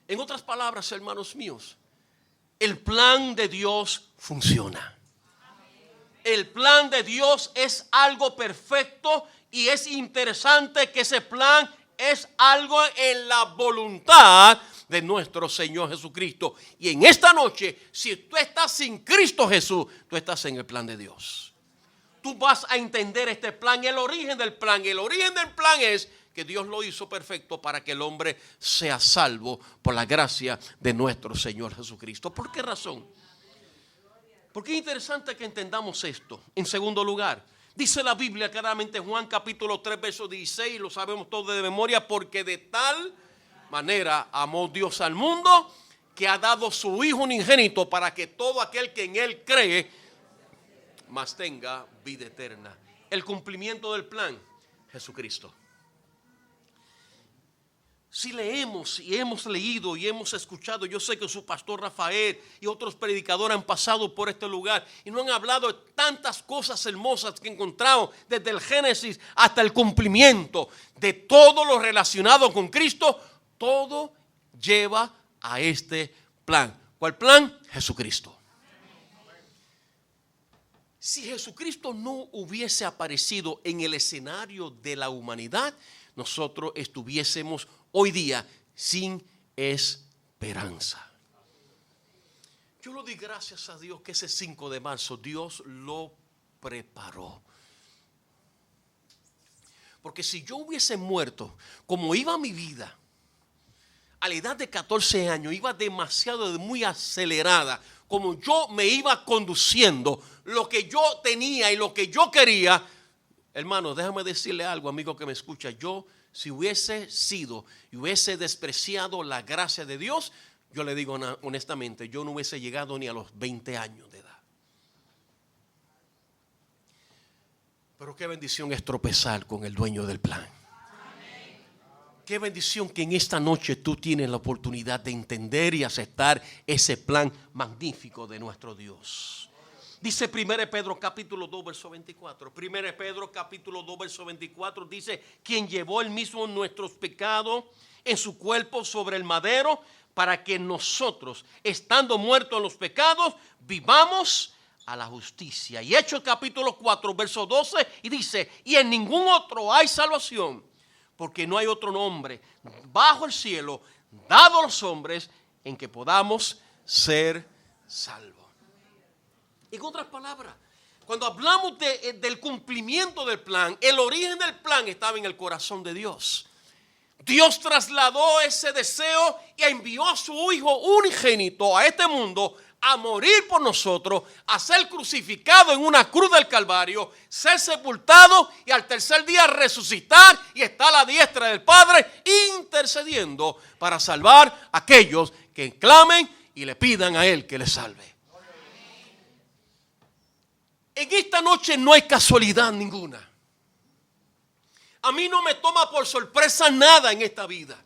En otras palabras, hermanos míos, el plan de Dios funciona. El plan de Dios es algo perfecto y es interesante que ese plan es algo en la voluntad de nuestro Señor Jesucristo. Y en esta noche, si tú estás sin Cristo Jesús, tú estás en el plan de Dios. Tú vas a entender este plan, el origen del plan. El origen del plan es que Dios lo hizo perfecto para que el hombre sea salvo por la gracia de nuestro Señor Jesucristo. ¿Por qué razón? Porque es interesante que entendamos esto. En segundo lugar, Dice la Biblia claramente, Juan capítulo 3, verso 16, lo sabemos todos de memoria, porque de tal manera amó Dios al mundo que ha dado su Hijo unigénito para que todo aquel que en Él cree mas tenga vida eterna. El cumplimiento del plan, Jesucristo. Si leemos y hemos leído y hemos escuchado, yo sé que su pastor Rafael y otros predicadores han pasado por este lugar y no han hablado de tantas cosas hermosas que encontramos desde el Génesis hasta el cumplimiento de todo lo relacionado con Cristo. Todo lleva a este plan. ¿Cuál plan? Jesucristo. Si Jesucristo no hubiese aparecido en el escenario de la humanidad, nosotros estuviésemos hoy día sin esperanza. Yo le doy gracias a Dios que ese 5 de marzo Dios lo preparó. Porque si yo hubiese muerto como iba mi vida, a la edad de 14 años, iba demasiado, muy acelerada, como yo me iba conduciendo, lo que yo tenía y lo que yo quería. Hermano, déjame decirle algo, amigo que me escucha. Yo, si hubiese sido y hubiese despreciado la gracia de Dios, yo le digo honestamente, yo no hubiese llegado ni a los 20 años de edad. Pero qué bendición es tropezar con el dueño del plan. Qué bendición que en esta noche tú tienes la oportunidad de entender y aceptar ese plan magnífico de nuestro Dios. Dice 1 Pedro capítulo 2 verso 24. 1 Pedro capítulo 2 verso 24 dice: quien llevó él mismo nuestros pecados en su cuerpo sobre el madero, para que nosotros, estando muertos en los pecados, vivamos a la justicia. Y Hechos capítulo 4 verso 12 y dice: y en ningún otro hay salvación, porque no hay otro nombre bajo el cielo dado a los hombres en que podamos ser salvos. En otras palabras, cuando hablamos del cumplimiento del plan, el origen del plan estaba en el corazón de Dios. Dios trasladó ese deseo y envió a su Hijo unigénito a este mundo a morir por nosotros, a ser crucificado en una cruz del Calvario, ser sepultado y al tercer día resucitar y estar a la diestra del Padre intercediendo para salvar a aquellos que clamen y le pidan a Él que les salve. En esta noche no hay casualidad ninguna. A mí no me toma por sorpresa nada en esta vida.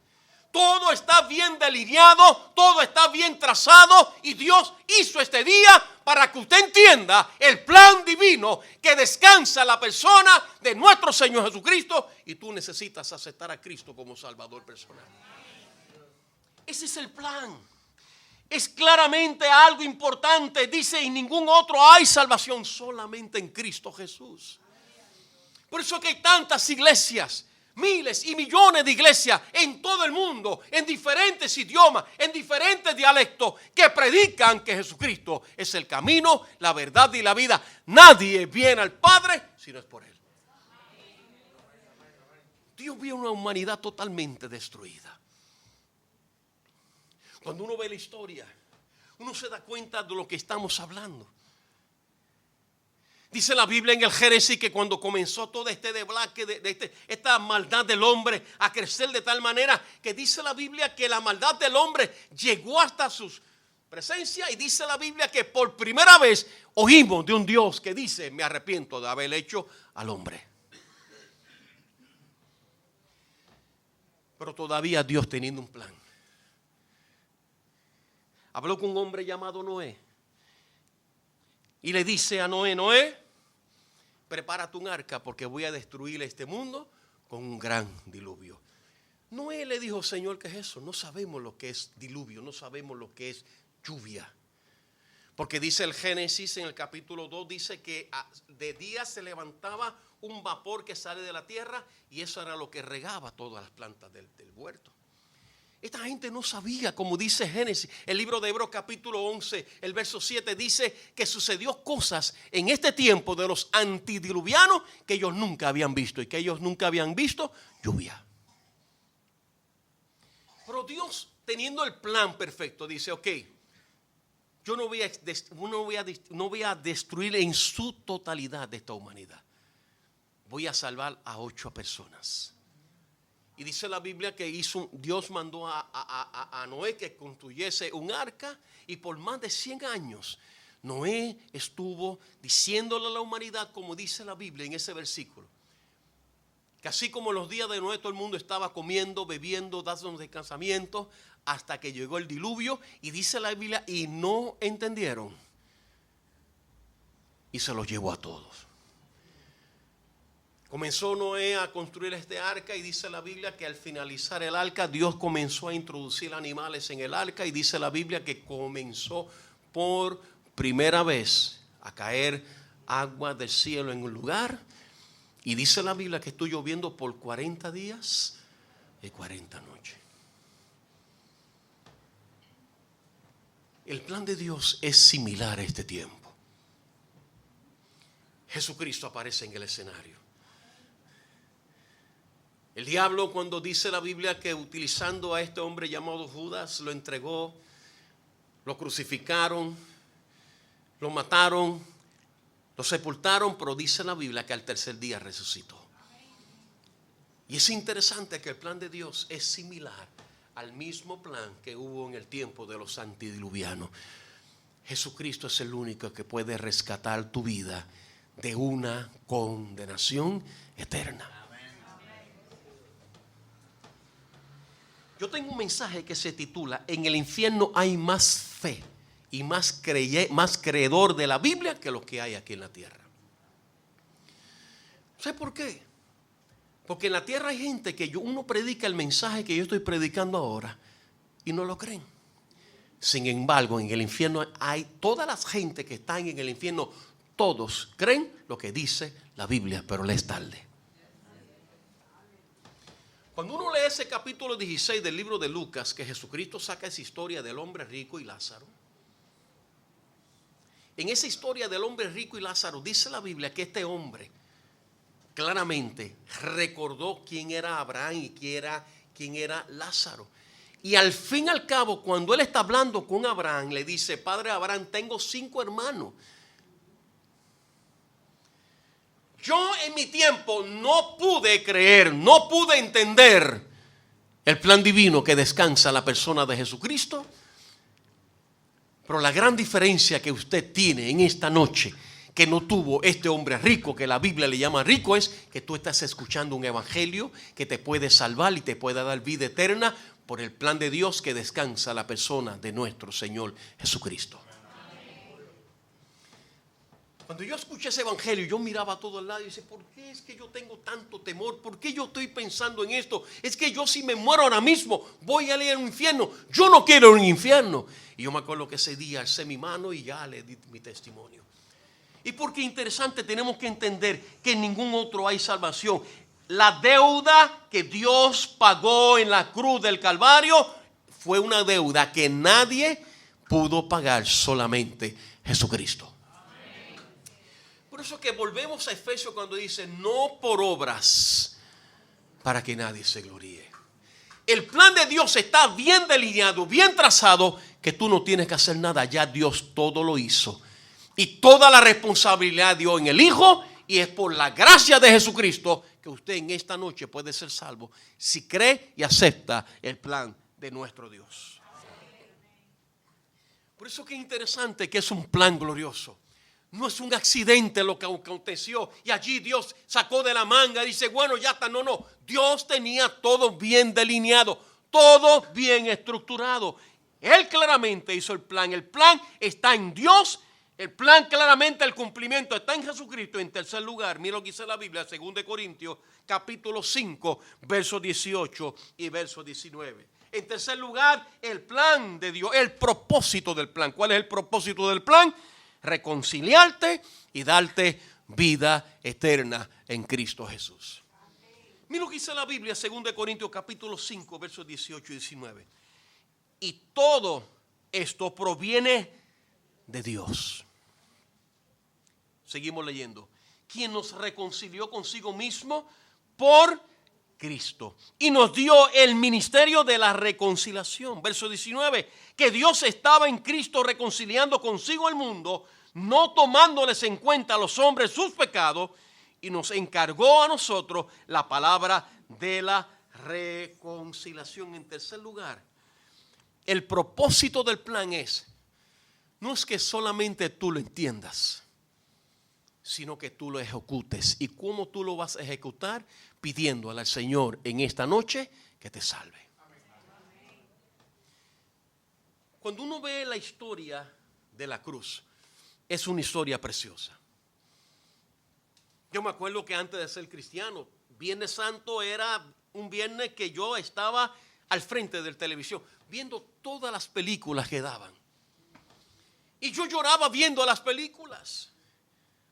Todo está bien delineado, todo está bien trazado y Dios hizo este día para que usted entienda el plan divino que descansa en la persona de nuestro Señor Jesucristo, y tú necesitas aceptar a Cristo como Salvador personal. Ese es el plan. Es claramente algo importante. Dice: en ningún otro hay salvación, solamente en Cristo Jesús. Por eso que hay tantas iglesias, miles y millones de iglesias en todo el mundo, en diferentes idiomas, en diferentes dialectos, que predican que Jesucristo es el camino, la verdad y la vida. Nadie viene al Padre si no es por Él. Dios vio una humanidad totalmente destruida. Cuando uno ve la historia, uno se da cuenta de lo que estamos hablando. Dice la Biblia en el Génesis que cuando comenzó todo este deblaque, esta maldad del hombre a crecer de tal manera, que dice la Biblia que la maldad del hombre llegó hasta su presencia, y dice la Biblia que por primera vez oímos de un Dios que dice: me arrepiento de haber hecho al hombre. Pero todavía Dios teniendo un plan. Habló con un hombre llamado Noé y le dice a Noé: Noé, prepárate un arca porque voy a destruir este mundo con un gran diluvio. Noé le dijo: Señor, ¿qué es eso? No sabemos lo que es diluvio, no sabemos lo que es lluvia. Porque dice el Génesis en el capítulo 2, dice que de día se levantaba un vapor que sale de la tierra y eso era lo que regaba todas las plantas del huerto. Esta gente no sabía, como dice Génesis, el libro de Hebreos capítulo 11, el verso 7 dice que sucedió cosas en este tiempo de los antidiluvianos que ellos nunca habían visto, y que ellos nunca habían visto lluvia. Pero Dios, teniendo el plan perfecto, dice: ok, yo no voy a destruir en su totalidad de esta humanidad. voy a salvar a 8 personas. Y dice la Biblia que Dios mandó a Noé que construyese un arca, y por más de 100 años Noé estuvo diciéndole a la humanidad, como dice la Biblia en ese versículo, que así como en los días de Noé todo el mundo estaba comiendo, bebiendo, dando descansamiento, hasta que llegó el diluvio. Y dice la Biblia, y no entendieron, y se los llevó a todos. Comenzó Noé a construir este arca, y dice la Biblia que al finalizar el arca, Dios comenzó a introducir animales en el arca, y dice la Biblia que comenzó por primera vez a caer agua del cielo en un lugar. Y dice la Biblia que estuvo lloviendo por 40 días y 40 noches. El plan de Dios es similar a este tiempo. Jesucristo aparece en el escenario. El diablo, cuando dice la Biblia que utilizando a este hombre llamado Judas, lo entregó, lo crucificaron, lo mataron, lo sepultaron, pero dice la Biblia que al tercer día resucitó. Y es interesante que el plan de Dios es similar al mismo plan que hubo en el tiempo de los antediluvianos. Jesucristo es el único que puede rescatar tu vida de una condenación eterna. Yo tengo un mensaje que se titula: en el infierno hay más fe y más creedor de la Biblia que los que hay aquí en la tierra. ¿Sabe por qué? Porque en la tierra hay gente que uno predica el mensaje que yo estoy predicando ahora y no lo creen. Sin embargo, en el infierno hay todas las gente que están en el infierno, todos creen lo que dice la Biblia, pero les tarde. Cuando uno lee ese capítulo 16 del libro de Lucas, que Jesucristo saca esa historia del hombre rico y Lázaro. En esa historia del hombre rico y Lázaro dice la Biblia que este hombre claramente recordó quién era Abraham y quién era Lázaro. Y al fin y al cabo, cuando él está hablando con Abraham, le dice: Padre Abraham, tengo 5 hermanos. Yo en mi tiempo no pude creer, no pude entender el plan divino que descansa en la persona de Jesucristo. Pero la gran diferencia que usted tiene en esta noche, que no tuvo este hombre rico, que la Biblia le llama rico, es que tú estás escuchando un evangelio que te puede salvar y te puede dar vida eterna por el plan de Dios que descansa en la persona de nuestro Señor Jesucristo. Cuando yo escuché ese evangelio, yo miraba a todo el lado y decía: ¿por qué es que yo tengo tanto temor? ¿Por qué yo estoy pensando en esto? Es que yo, si me muero ahora mismo, voy a ir al infierno. Yo no quiero un infierno. Y yo me acuerdo que ese día alcé mi mano y ya le di mi testimonio. Y porque interesante, tenemos que entender que en ningún otro hay salvación. La deuda que Dios pagó en la cruz del Calvario fue una deuda que nadie pudo pagar, solamente Jesucristo. Por eso que volvemos a Efesios cuando dice: no por obras, para que nadie se gloríe. El plan de Dios está bien delineado, bien trazado, que tú no tienes que hacer nada. Ya Dios todo lo hizo. Y toda la responsabilidad dio en el Hijo. Y es por la gracia de Jesucristo que usted en esta noche puede ser salvo, si cree y acepta el plan de nuestro Dios. Por eso que es interesante que es un plan glorioso. No es un accidente lo que aconteció y allí Dios sacó de la manga y dice: bueno, ya está. No. Dios tenía todo bien delineado, todo bien estructurado. Él claramente hizo el plan. El plan está en Dios. El plan claramente, el cumplimiento está en Jesucristo. En tercer lugar, mira lo que dice la Biblia, 2 Corintios capítulo 5, versos 18 y verso 19. En tercer lugar, el plan de Dios, el propósito del plan. ¿Cuál es el propósito del plan? Reconciliarte y darte vida eterna en Cristo Jesús. Mira lo que dice la Biblia, 2 Corintios capítulo 5, versos 18 y 19. Y todo esto proviene de Dios. Seguimos leyendo. Quien nos reconcilió consigo mismo por Cristo y nos dio el ministerio de la reconciliación. Verso 19, que Dios estaba en Cristo reconciliando consigo el mundo, no tomándoles en cuenta a los hombres sus pecados, y nos encargó a nosotros la palabra de la reconciliación. En tercer lugar, el propósito del plan no es que solamente tú lo entiendas, sino que tú lo ejecutes. ¿Y cómo tú lo vas a ejecutar? Pidiéndole al Señor en esta noche que te salve. Cuando uno ve la historia de la cruz, es una historia preciosa. Yo me acuerdo que antes de ser cristiano, Viernes Santo era un viernes que yo estaba al frente de la televisión, viendo todas las películas que daban. Y yo lloraba viendo las películas,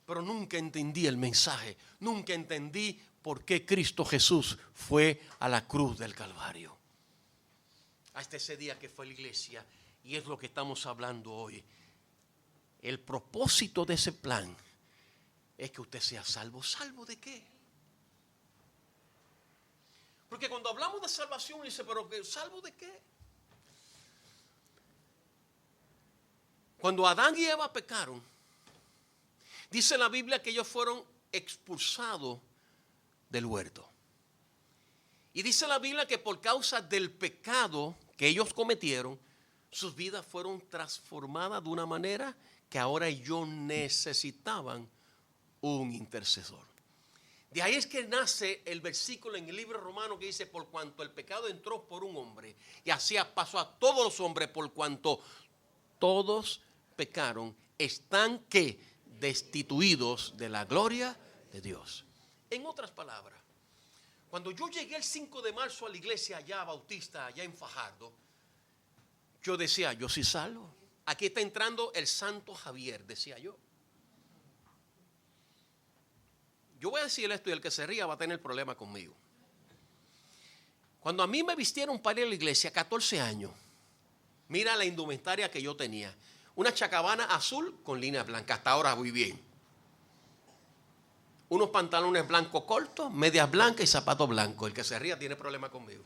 pero nunca entendí el mensaje, nunca entendí por qué Cristo Jesús fue a la cruz del Calvario. Hasta ese día que fue a la iglesia, y es lo que estamos hablando hoy. El propósito de ese plan es que usted sea salvo. ¿Salvo de qué? Porque cuando hablamos de salvación, dice, pero ¿salvo de qué? Cuando Adán y Eva pecaron, dice la Biblia que ellos fueron expulsados del huerto. Y dice la Biblia que por causa del pecado que ellos cometieron, sus vidas fueron transformadas de una manera que ahora ellos necesitaban un intercesor. De ahí es que nace el versículo en el libro romano que dice, por cuanto el pecado entró por un hombre, y así pasó a todos los hombres, por cuanto todos pecaron, están que destituidos de la gloria de Dios. En otras palabras, cuando yo llegué el 5 de marzo a la iglesia allá bautista, allá en Fajardo, yo decía, yo soy salvo. Aquí está entrando el Santo Javier, decía yo. Yo voy a decirle esto y el que se ría va a tener problema conmigo. Cuando a mí me vistieron para ir a la iglesia, 14 años, mira la indumentaria que yo tenía. Una chacabana azul con líneas blancas, hasta ahora muy bien. Unos pantalones blancos cortos, medias blancas y zapatos blancos. El que se ría tiene problema conmigo.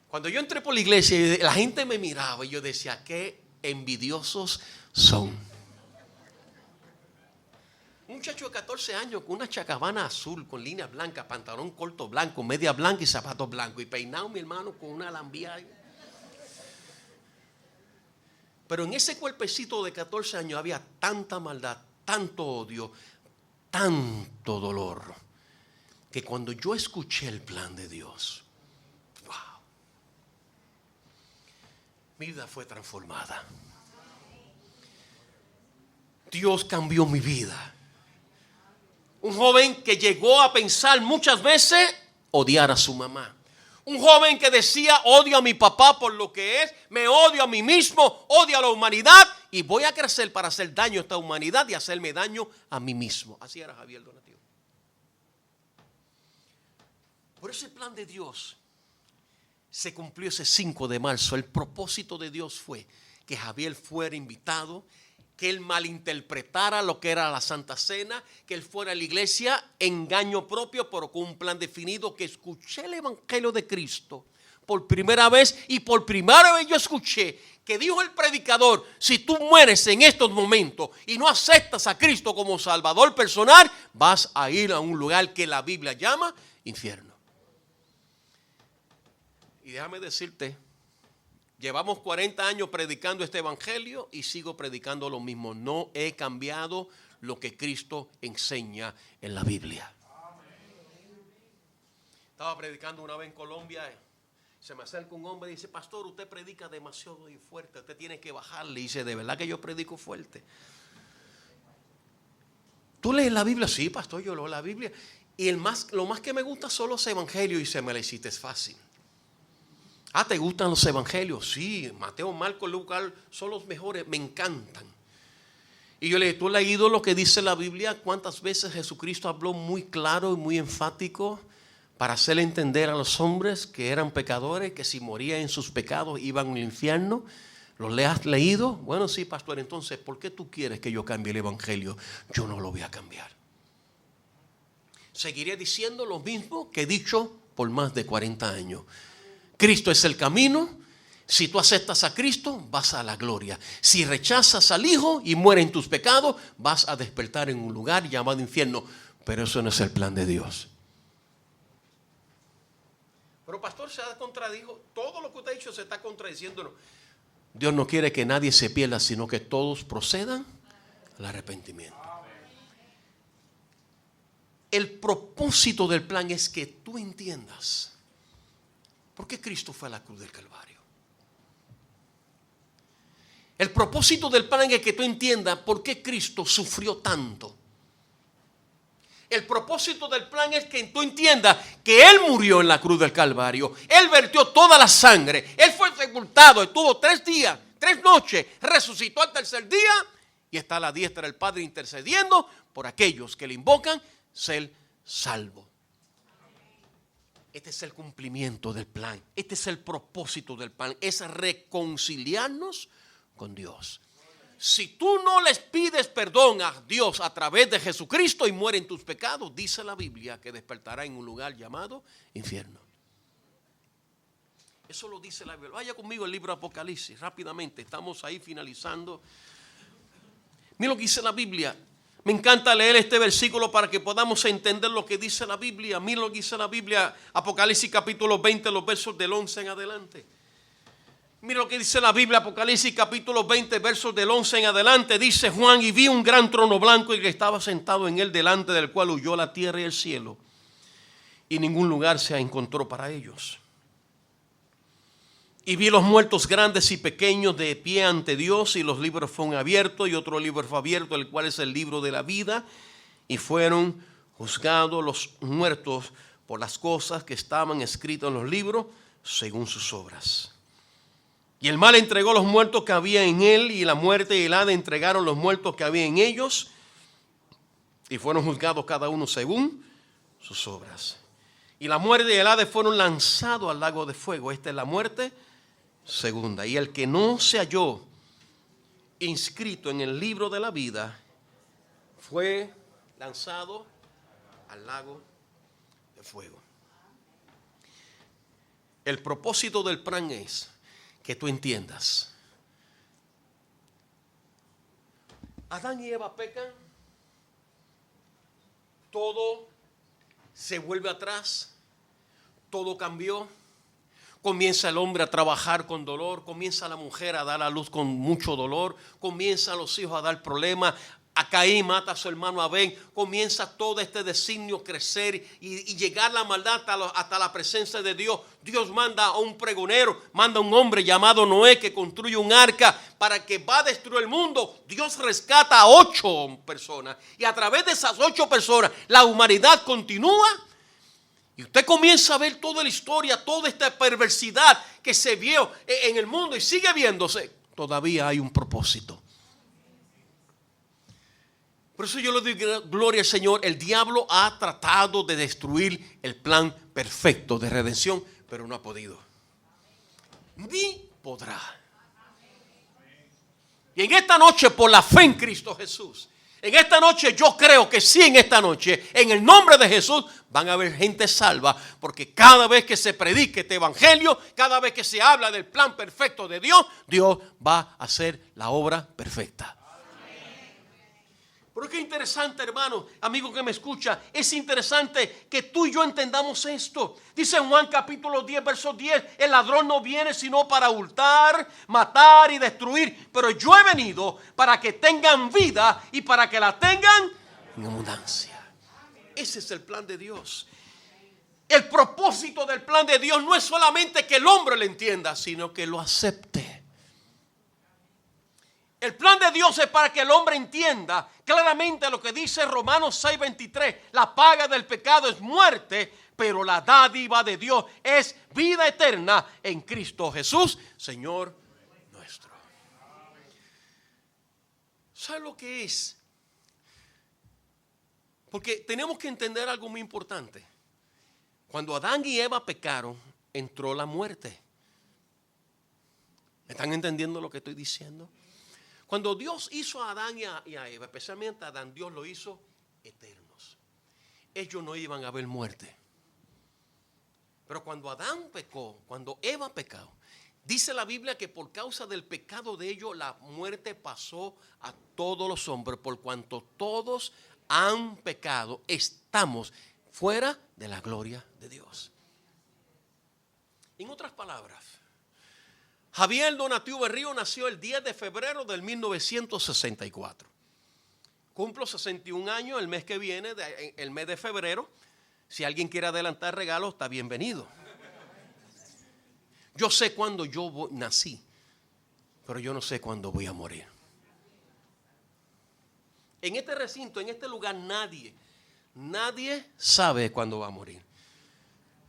Cuando yo entré por la iglesia, la gente me miraba y yo decía, qué envidiosos son. Un muchacho de 14 años con una chacabana azul, con líneas blancas, pantalón corto blanco, media blanca y zapatos blancos. Y peinado mi hermano con una lambía. Pero en ese cuerpecito de 14 años había tanta maldad, tanto odio, tanto dolor, que cuando yo escuché el plan de Dios, mi vida fue transformada. Dios cambió mi vida. Un joven que llegó a pensar muchas veces odiar a su mamá. Un joven que decía, odio a mi papá por lo que es, me odio a mí mismo, odio a la humanidad y voy a crecer para hacer daño a esta humanidad y hacerme daño a mí mismo. Así era Javier Donativo. Por eso el plan de Dios se cumplió ese 5 de marzo. El propósito de Dios fue que Javier fuera invitado, que él malinterpretara lo que era la Santa Cena, que él fuera a la iglesia, engaño propio, pero con un plan definido, que escuché el Evangelio de Cristo por primera vez, y por primera vez yo escuché que dijo el predicador, si tú mueres en estos momentos y no aceptas a Cristo como Salvador personal, vas a ir a un lugar que la Biblia llama infierno. Y déjame decirte, llevamos 40 años predicando este evangelio y sigo predicando lo mismo. No he cambiado lo que Cristo enseña en la Biblia. Estaba predicando una vez en Colombia. Se me acerca un hombre y dice, pastor, usted predica demasiado fuerte, usted tiene que bajarle. Y dice, ¿de verdad que yo predico fuerte? ¿Tú lees la Biblia? Sí, pastor, yo leo la Biblia. Y lo más que me gusta son los evangelios. Y se me la hiciste fácil. Ah, ¿te gustan los evangelios? Sí, Mateo, Marcos, Lucas son los mejores, me encantan. Y yo le dije, ¿tú has leído lo que dice la Biblia? ¿Cuántas veces Jesucristo habló muy claro y muy enfático para hacerle entender a los hombres que eran pecadores, que si morían en sus pecados iban al infierno? ¿Lo has leído? Bueno, sí, pastor. Entonces, ¿por qué tú quieres que yo cambie el evangelio? Yo no lo voy a cambiar. Seguiré diciendo lo mismo que he dicho por más de 40 años. Cristo es el camino, Si tú aceptas a Cristo, vas a la gloria. Si rechazas al Hijo y mueres en tus pecados, vas a despertar en un lugar llamado infierno. Pero eso no es el plan de Dios. Pero pastor, se ha contradicho. Todo lo que usted ha dicho se está contradiciendo. No. Dios no quiere que nadie se pierda, sino que todos procedan al arrepentimiento. El propósito del plan es que tú entiendas por qué Cristo fue a la cruz del Calvario. El propósito del plan es que tú entiendas por qué Cristo sufrió tanto. El propósito del plan es que tú entiendas que Él murió en la cruz del Calvario. Él vertió toda la sangre. Él fue sepultado. Estuvo 3 días, 3 noches. Resucitó al tercer día. Y está a la diestra del Padre intercediendo por aquellos que le invocan ser salvo. Este es el cumplimiento del plan. Este es el propósito del plan. Es reconciliarnos con Dios. Si tú no les pides perdón a Dios a través de Jesucristo y mueren tus pecados, dice la Biblia que despertará en un lugar llamado infierno. Eso lo dice la Biblia. Vaya conmigo al libro de Apocalipsis rápidamente. Estamos ahí finalizando. Mira lo que dice la Biblia. Me encanta leer este versículo para que podamos entender lo que dice la Biblia. Mira lo que dice la Biblia, Apocalipsis capítulo 20, los versos del 11 en adelante. Mira lo que dice la Biblia, Apocalipsis capítulo 20, versos del 11 en adelante. Dice Juan: y vi un gran trono blanco y que estaba sentado en él, delante del cual huyó la tierra y el cielo, y ningún lugar se encontró para ellos. Y vi los muertos grandes y pequeños de pie ante Dios, y los libros fueron abiertos, y otro libro fue abierto, el cual es el libro de la vida, y fueron juzgados los muertos por las cosas que estaban escritas en los libros, según sus obras. Y el mal entregó los muertos que había en él, y la muerte y el Hades entregaron los muertos que había en ellos, y fueron juzgados cada uno según sus obras. Y la muerte y el Hades fueron lanzados al lago de fuego. Esta es la muerte segunda. Y el que no se halló inscrito en el libro de la vida fue lanzado al lago de fuego. El propósito del plan es que tú entiendas. Adán y Eva pecan, todo se vuelve atrás, todo cambió. Comienza el hombre a trabajar con dolor, comienza la mujer a dar a luz con mucho dolor, comienzan los hijos a dar problemas. A Caín mata a su hermano Abel, comienza todo este designio crecer y llegar la maldad hasta la presencia de Dios. Dios manda a un pregonero, manda a un hombre llamado Noé que construye un arca para que va a destruir el mundo. Dios rescata a 8 personas y a través de esas 8 personas la humanidad continúa. Y usted comienza a ver toda la historia, toda esta perversidad que se vio en el mundo y sigue viéndose. Todavía hay un propósito. Por eso yo le doy gloria al Señor. El diablo ha tratado de destruir el plan perfecto de redención, pero no ha podido. Ni podrá. Y en esta noche, por la fe en Cristo Jesús, en esta noche yo creo que sí, en esta noche, en el nombre de Jesús, van a haber gente salva. Porque cada vez que se predique este evangelio, cada vez que se habla del plan perfecto de Dios, Dios va a hacer la obra perfecta. Pero qué interesante, hermano, amigo que me escucha, es interesante que tú y yo entendamos esto. Dice en Juan capítulo 10, verso 10, el ladrón no viene sino para hurtar, matar y destruir, pero yo he venido para que tengan vida y para que la tengan en abundancia. Ese es el plan de Dios. El propósito del plan de Dios no es solamente que el hombre lo entienda, sino que lo acepte. El plan de Dios es para que el hombre entienda claramente lo que dice Romanos 6:23. La paga del pecado es muerte, pero la dádiva de Dios es vida eterna en Cristo Jesús, Señor nuestro. ¿Sabe lo que es? Porque tenemos que entender algo muy importante. Cuando Adán y Eva pecaron, entró la muerte. ¿Me están entendiendo lo que estoy diciendo? Cuando Dios hizo a Adán y a Eva, especialmente a Adán, Dios lo hizo eternos. Ellos no iban a ver muerte. Pero cuando Adán pecó, cuando Eva pecó, Dice la Biblia que por causa del pecado de ellos la muerte pasó a todos los hombres, por cuanto todos han pecado, estamos fuera de la gloria de Dios. En otras palabras, Javier Donatiuh Berrío nació el 10 de febrero del 1964. Cumplo 61 años el mes que viene, el mes de febrero. Si alguien quiere adelantar regalos, está bienvenido. Yo sé cuándo yo nací, pero yo no sé cuándo voy a morir. En este recinto, en este lugar, nadie sabe cuándo va a morir.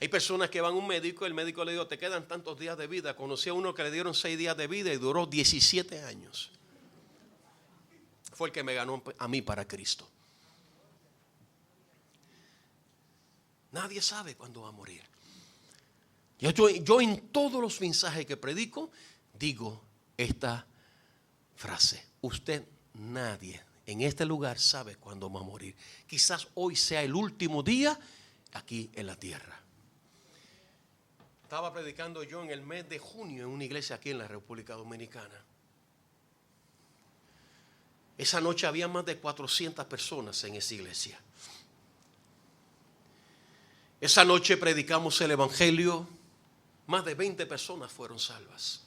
Hay personas que van a un médico, el médico le dijo, te quedan tantos días de vida. Conocí a uno que le dieron 6 días de vida y duró 17 años. Fue el que me ganó a mí para Cristo. Nadie sabe cuándo va a morir. Yo en todos los mensajes que predico digo esta frase: nadie en este lugar sabe cuándo va a morir. Quizás hoy sea el último día aquí en la tierra. Estaba predicando yo en el mes de junio en una iglesia aquí en la República Dominicana. Esa noche había más de 400 personas en esa iglesia. Esa noche predicamos el evangelio. Más de 20 personas fueron salvas.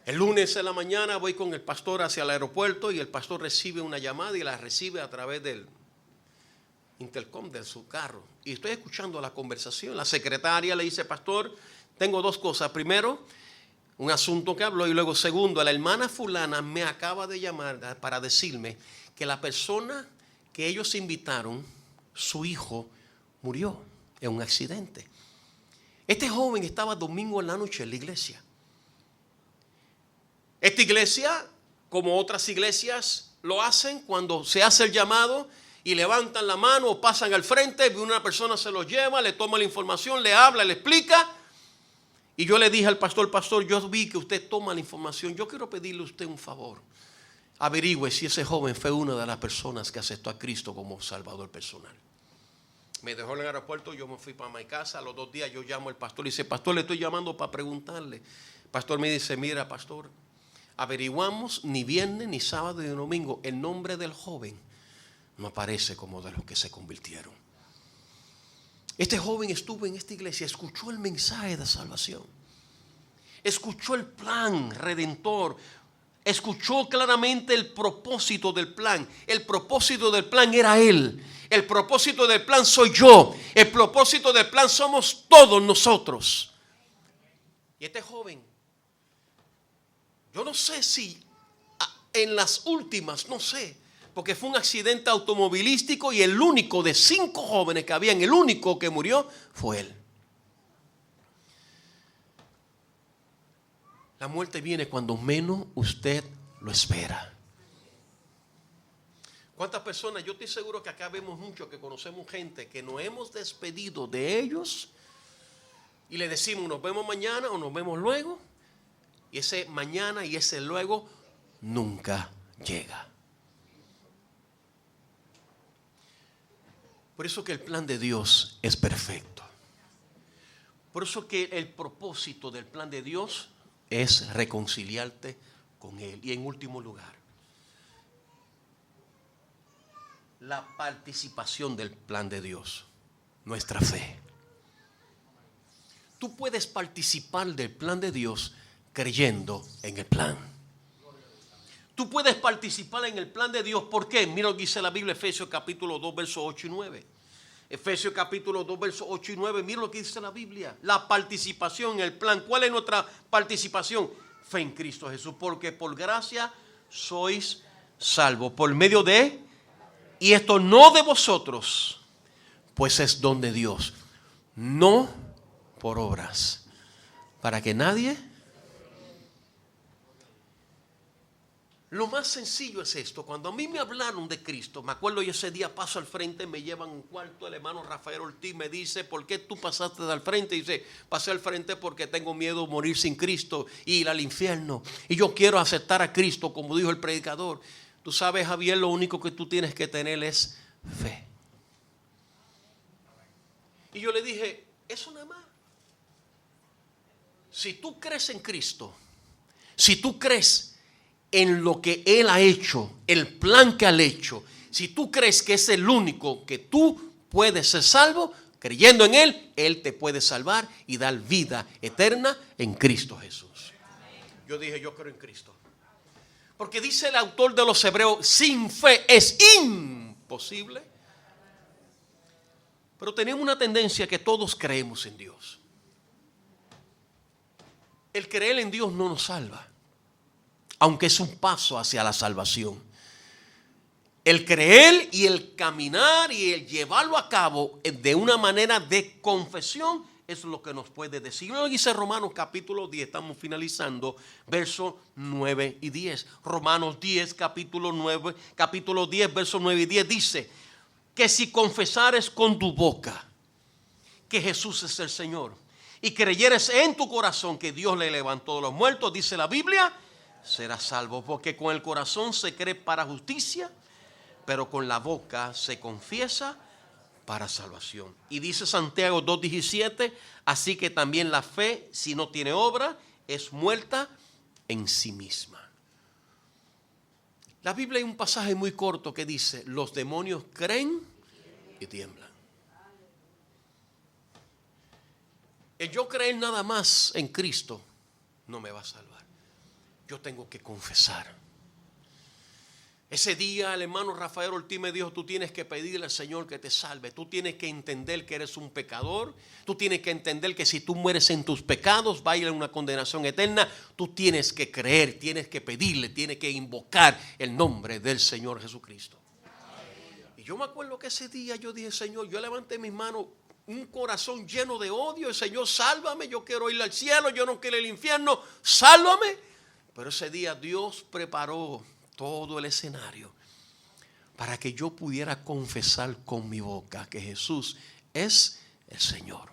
El lunes en la mañana voy con el pastor hacia el aeropuerto y el pastor recibe una llamada y la recibe a través del intercom de su carro. Y estoy escuchando la conversación. La secretaria le dice: pastor, tengo 2 cosas. Primero, un asunto que habló, y luego segundo, la hermana fulana me acaba de llamar para decirme que la persona que ellos invitaron, su hijo murió en un accidente. Este joven estaba domingo en la noche en la iglesia. Esta iglesia, como otras iglesias, lo hacen cuando se hace el llamado y levantan la mano o pasan al frente, una persona se los lleva, le toma la información, le habla, le explica. Y yo le dije al pastor, yo vi que usted toma la información, yo quiero pedirle a usted un favor. Averigüe si ese joven fue una de las personas que aceptó a Cristo como Salvador personal. Me dejó en el aeropuerto, yo me fui para mi casa. A los 2 días yo llamo al pastor y dice: pastor, le estoy llamando para preguntarle. El pastor me dice: mira, pastor, averiguamos, ni viernes, ni sábado, ni domingo, el nombre del joven no aparece como de los que se convirtieron. Este joven estuvo en esta iglesia, escuchó el mensaje de salvación, escuchó el plan redentor, escuchó claramente el propósito del plan. El propósito del plan era él. El propósito del plan soy yo. El propósito del plan somos todos nosotros. Y este joven, yo no sé si en las últimas, no sé, porque fue un accidente automovilístico y el único de 5 jóvenes que habían, el único que murió fue él. La muerte viene cuando menos usted lo espera. ¿Cuántas personas? Yo estoy seguro que acá vemos muchos que conocemos gente que nos hemos despedido de ellos y le decimos: nos vemos mañana o nos vemos luego. Y ese mañana y ese luego nunca llega. Por eso que el plan de Dios es perfecto. Por eso que el propósito del plan de Dios es reconciliarte con Él. Y en último lugar, la participación del plan de Dios, nuestra fe. Tú puedes participar del plan de Dios creyendo en el plan. Tú puedes participar en el plan de Dios. ¿Por qué? Mira lo que dice la Biblia, Efesios capítulo 2, versos 8 y 9. Efesios capítulo 2, versos 8 y 9. Mira lo que dice la Biblia. La participación en el plan. ¿Cuál es nuestra participación? Fe en Cristo Jesús. Porque por gracia sois salvos por medio de... Y esto no de vosotros, pues es don de Dios, no por obras, para que nadie... Lo más sencillo es esto. Cuando a mí me hablaron de Cristo, me acuerdo yo ese día paso al frente, me llevan a un cuarto, el hermano Rafael Ortiz me dice: ¿por qué tú pasaste al frente? Y dice: pasé al frente porque tengo miedo de morir sin Cristo y ir al infierno. Y yo quiero aceptar a Cristo, como dijo el predicador. Tú sabes, Javier, lo único que tú tienes que tener es fe. Y yo le dije: eso nada más. Si tú crees en Cristo, si tú crees en lo que Él ha hecho, el plan que Él ha hecho, si tú crees que es el único que tú puedes ser salvo, creyendo en Él, Él te puede salvar y dar vida eterna en Cristo Jesús. Yo dije, yo creo en Cristo. Porque dice el autor de los Hebreos, sin fe es imposible. Pero tenemos una tendencia que todos creemos en Dios. El creer en Dios no nos salva, aunque es un paso hacia la salvación. El creer y el caminar y el llevarlo a cabo de una manera de confesión es lo que nos puede decir. Lo dice Romanos capítulo 10, estamos finalizando, versos 9 y 10. Romanos 10, capítulo 10, versos 9 y 10 dice que si confesares con tu boca que Jesús es el Señor y creyeres en tu corazón que Dios le levantó de los muertos, dice la Biblia, serás salvo. Porque con el corazón se cree para justicia, pero con la boca se confiesa para salvación. Y dice Santiago 2:17, así que también la fe, si no tiene obra, es muerta en sí misma. La Biblia hay un pasaje muy corto que dice, los demonios creen y tiemblan. El yo creer nada más en Cristo no me va a salvar. Yo tengo que confesar. Ese día el hermano Rafael Ortiz me dijo, tú tienes que pedirle al Señor que te salve. Tú tienes que entender que eres un pecador. Tú tienes que entender que si tú mueres en tus pecados, va a ir a una condenación eterna. Tú tienes que creer, tienes que pedirle, tienes que invocar el nombre del Señor Jesucristo. Y yo me acuerdo que ese día yo dije, Señor, yo levanté mis manos, un corazón lleno de odio. El Señor, sálvame, yo quiero ir al cielo, yo no quiero ir al infierno, sálvame. Pero ese día Dios preparó todo el escenario para que yo pudiera confesar con mi boca que Jesús es el Señor.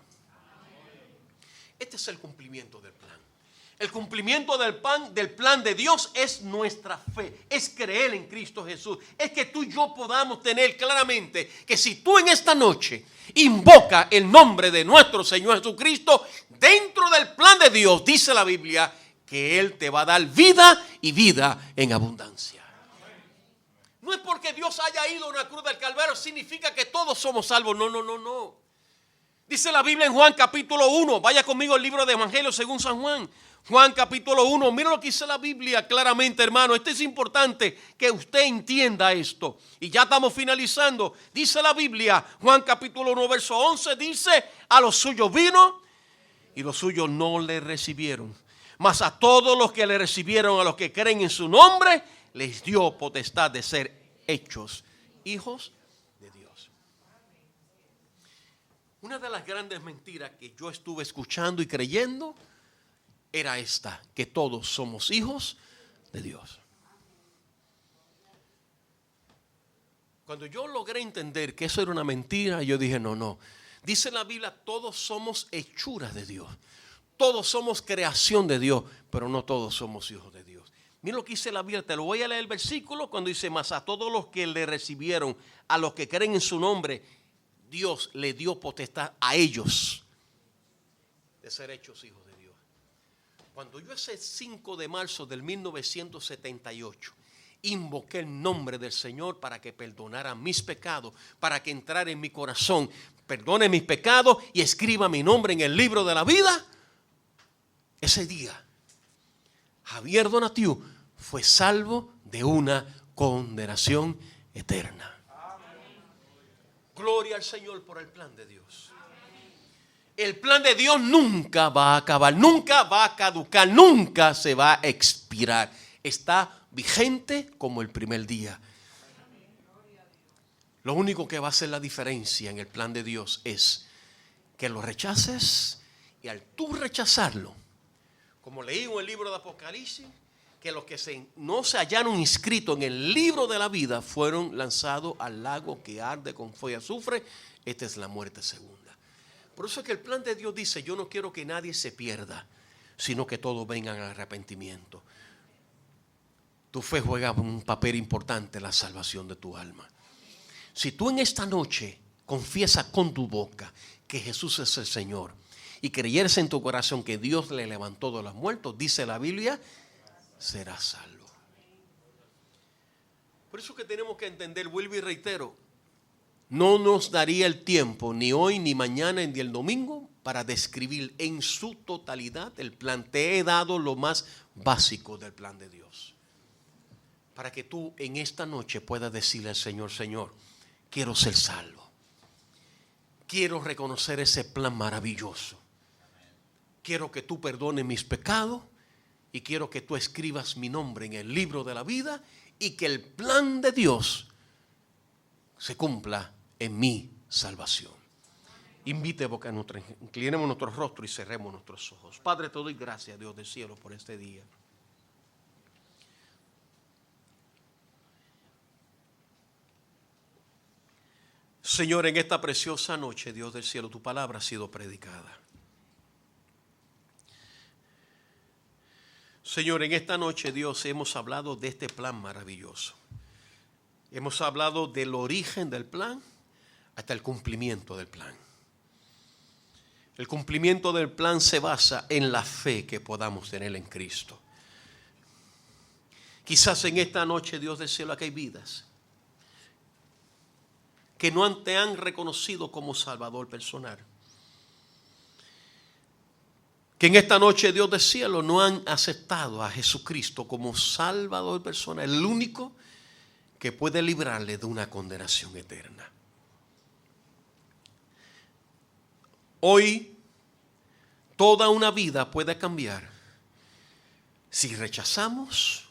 Este es el cumplimiento del plan. El cumplimiento del plan de Dios es nuestra fe, es creer en Cristo Jesús. Es que tú y yo podamos tener claramente que si tú en esta noche invoca el nombre de nuestro Señor Jesucristo, dentro del plan de Dios, dice la Biblia, que Él te va a dar vida y vida en abundancia. No es porque Dios haya ido a una cruz del Calvario, significa que todos somos salvos. No. Dice la Biblia en Juan capítulo 1. Vaya conmigo al libro de Evangelio según San Juan. Juan capítulo 1. Mira lo que dice la Biblia claramente, hermano. Esto es importante que usted entienda esto. Y ya estamos finalizando. Dice la Biblia, Juan capítulo 1, verso 11. Dice, a los suyos vino y los suyos no le recibieron. Mas a todos los que le recibieron, a los que creen en su nombre, les dio potestad de ser hechos hijos de Dios. Una de las grandes mentiras que yo estuve escuchando y creyendo era esta, que todos somos hijos de Dios. Cuando yo logré entender que eso era una mentira, yo dije, no. Dice la Biblia, todos somos hechuras de Dios. Todos somos creación de Dios, pero no todos somos hijos de Dios. Mira lo que dice la Biblia, te lo voy a leer el versículo cuando dice, mas a todos los que le recibieron, a los que creen en su nombre, Dios le dio potestad a ellos de ser hechos hijos de Dios. Cuando yo ese 5 de marzo del 1978 invoqué el nombre del Señor para que perdonara mis pecados, para que entrara en mi corazón, perdone mis pecados y escriba mi nombre en el libro de la vida, ese día Javier Donatiu fue salvo de una condenación eterna. Gloria al Señor por el plan de Dios. El plan de Dios nunca va a acabar, nunca va a caducar, nunca se va a expirar. Está vigente como el primer día. Lo único que va a hacer la diferencia en el plan de Dios es que lo rechaces y al tú rechazarlo, como leí en el libro de Apocalipsis, que los que no se hallaron inscritos en el libro de la vida fueron lanzados al lago que arde con fuego y azufre. Esta es la muerte segunda. Por eso es que el plan de Dios dice, yo no quiero que nadie se pierda, sino que todos vengan al arrepentimiento. Tu fe juega un papel importante en la salvación de tu alma. Si tú en esta noche confiesas con tu boca que Jesús es el Señor y creyeres en tu corazón que Dios le levantó de los muertos, dice la Biblia, serás salvo. Por eso que tenemos que entender, vuelvo y reitero, no nos daría el tiempo ni hoy, ni mañana, ni el domingo para describir en su totalidad el plan. Te he dado lo más básico del plan de Dios, para que tú en esta noche puedas decirle al Señor, Señor, quiero ser salvo. Quiero reconocer ese plan maravilloso. Quiero que tú perdones mis pecados y quiero que tú escribas mi nombre en el libro de la vida y que el plan de Dios se cumpla en mi salvación. Invite boca a nuestra, inclinemos nuestro rostro y cerremos nuestros ojos. Padre, te doy gracias, Dios del cielo, por este día. Señor, en esta preciosa noche, Dios del cielo, tu palabra ha sido predicada. Señor, en esta noche, Dios, hemos hablado de este plan maravilloso. Hemos hablado del origen del plan hasta el cumplimiento del plan. El cumplimiento del plan se basa en la fe que podamos tener en Cristo. Quizás en esta noche, Dios del cielo, aquí hay vidas que no te han reconocido como Salvador personal. Que en esta noche, Dios del cielo, no han aceptado a Jesucristo como Salvador personal, el único que puede librarle de una condenación eterna. Hoy, toda una vida puede cambiar si rechazamos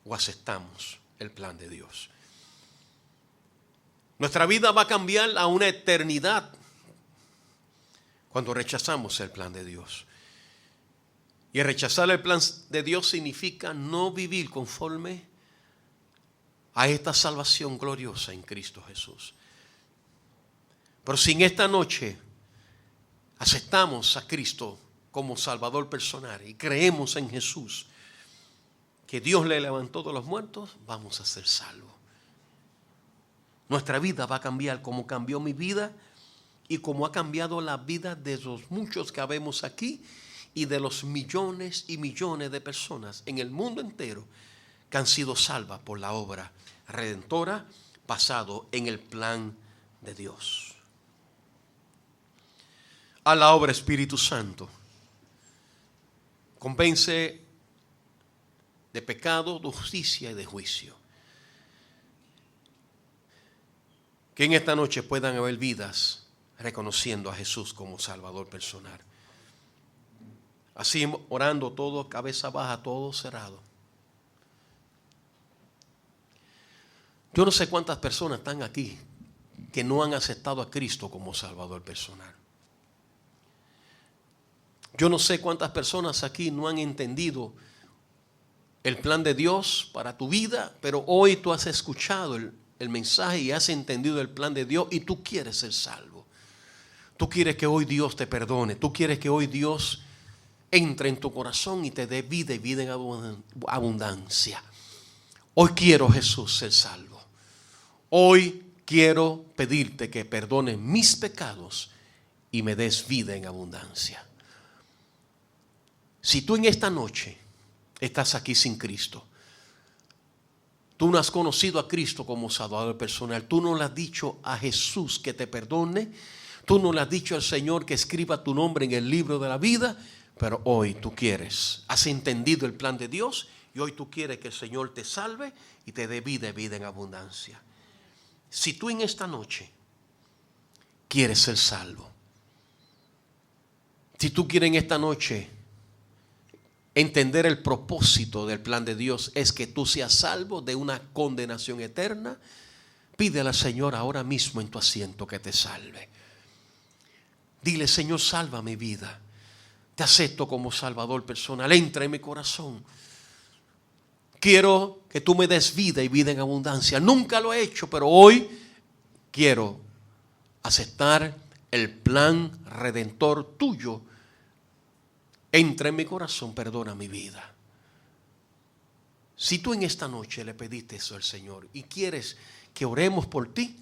o aceptamos el plan de Dios. Nuestra vida va a cambiar a una eternidad cuando rechazamos el plan de Dios. Y rechazar el plan de Dios significa no vivir conforme a esta salvación gloriosa en Cristo Jesús. Pero si en esta noche aceptamos a Cristo como Salvador personal y creemos en Jesús, que Dios le levantó de los muertos, vamos a ser salvos. Nuestra vida va a cambiar como cambió mi vida y como ha cambiado la vida de los muchos que habemos aquí y de los millones y millones de personas en el mundo entero que han sido salvas por la obra redentora basado en el plan de Dios. A la obra, Espíritu Santo. Convence de pecado, de justicia y de juicio. Que en esta noche puedan haber vidas reconociendo a Jesús como Salvador personal. Así orando todo, cabeza baja, todo cerrado. Yo no sé cuántas personas están aquí que no han aceptado a Cristo como Salvador personal. Yo no sé cuántas personas aquí no han entendido el plan de Dios para tu vida, pero hoy tú has escuchado el mensaje y has entendido el plan de Dios y tú quieres ser salvo. Tú quieres que hoy Dios te perdone. Tú quieres que hoy Dios entre en tu corazón y te dé vida y vida en abundancia. Hoy quiero, Jesús, ser salvo. Hoy quiero pedirte que perdones mis pecados y me des vida en abundancia. Si tú en esta noche estás aquí sin Cristo, tú no has conocido a Cristo como Salvador personal, tú no le has dicho a Jesús que te perdone, tú no le has dicho al Señor que escriba tu nombre en el libro de la vida, pero hoy tú quieres, has entendido el plan de Dios y hoy tú quieres que el Señor te salve y te dé vida y vida en abundancia. Si tú en esta noche quieres ser salvo, si tú quieres en esta noche entender el propósito del plan de Dios es que tú seas salvo de una condenación eterna, pídele al Señor ahora mismo en tu asiento que te salve. Dile, Señor, salva mi vida. Te acepto como Salvador personal. Entra en mi corazón. Quiero que tú me des vida y vida en abundancia. Nunca lo he hecho, pero hoy quiero aceptar el plan redentor tuyo. Entra en mi corazón, perdona mi vida. Si tú en esta noche le pediste eso al Señor y quieres que oremos por ti,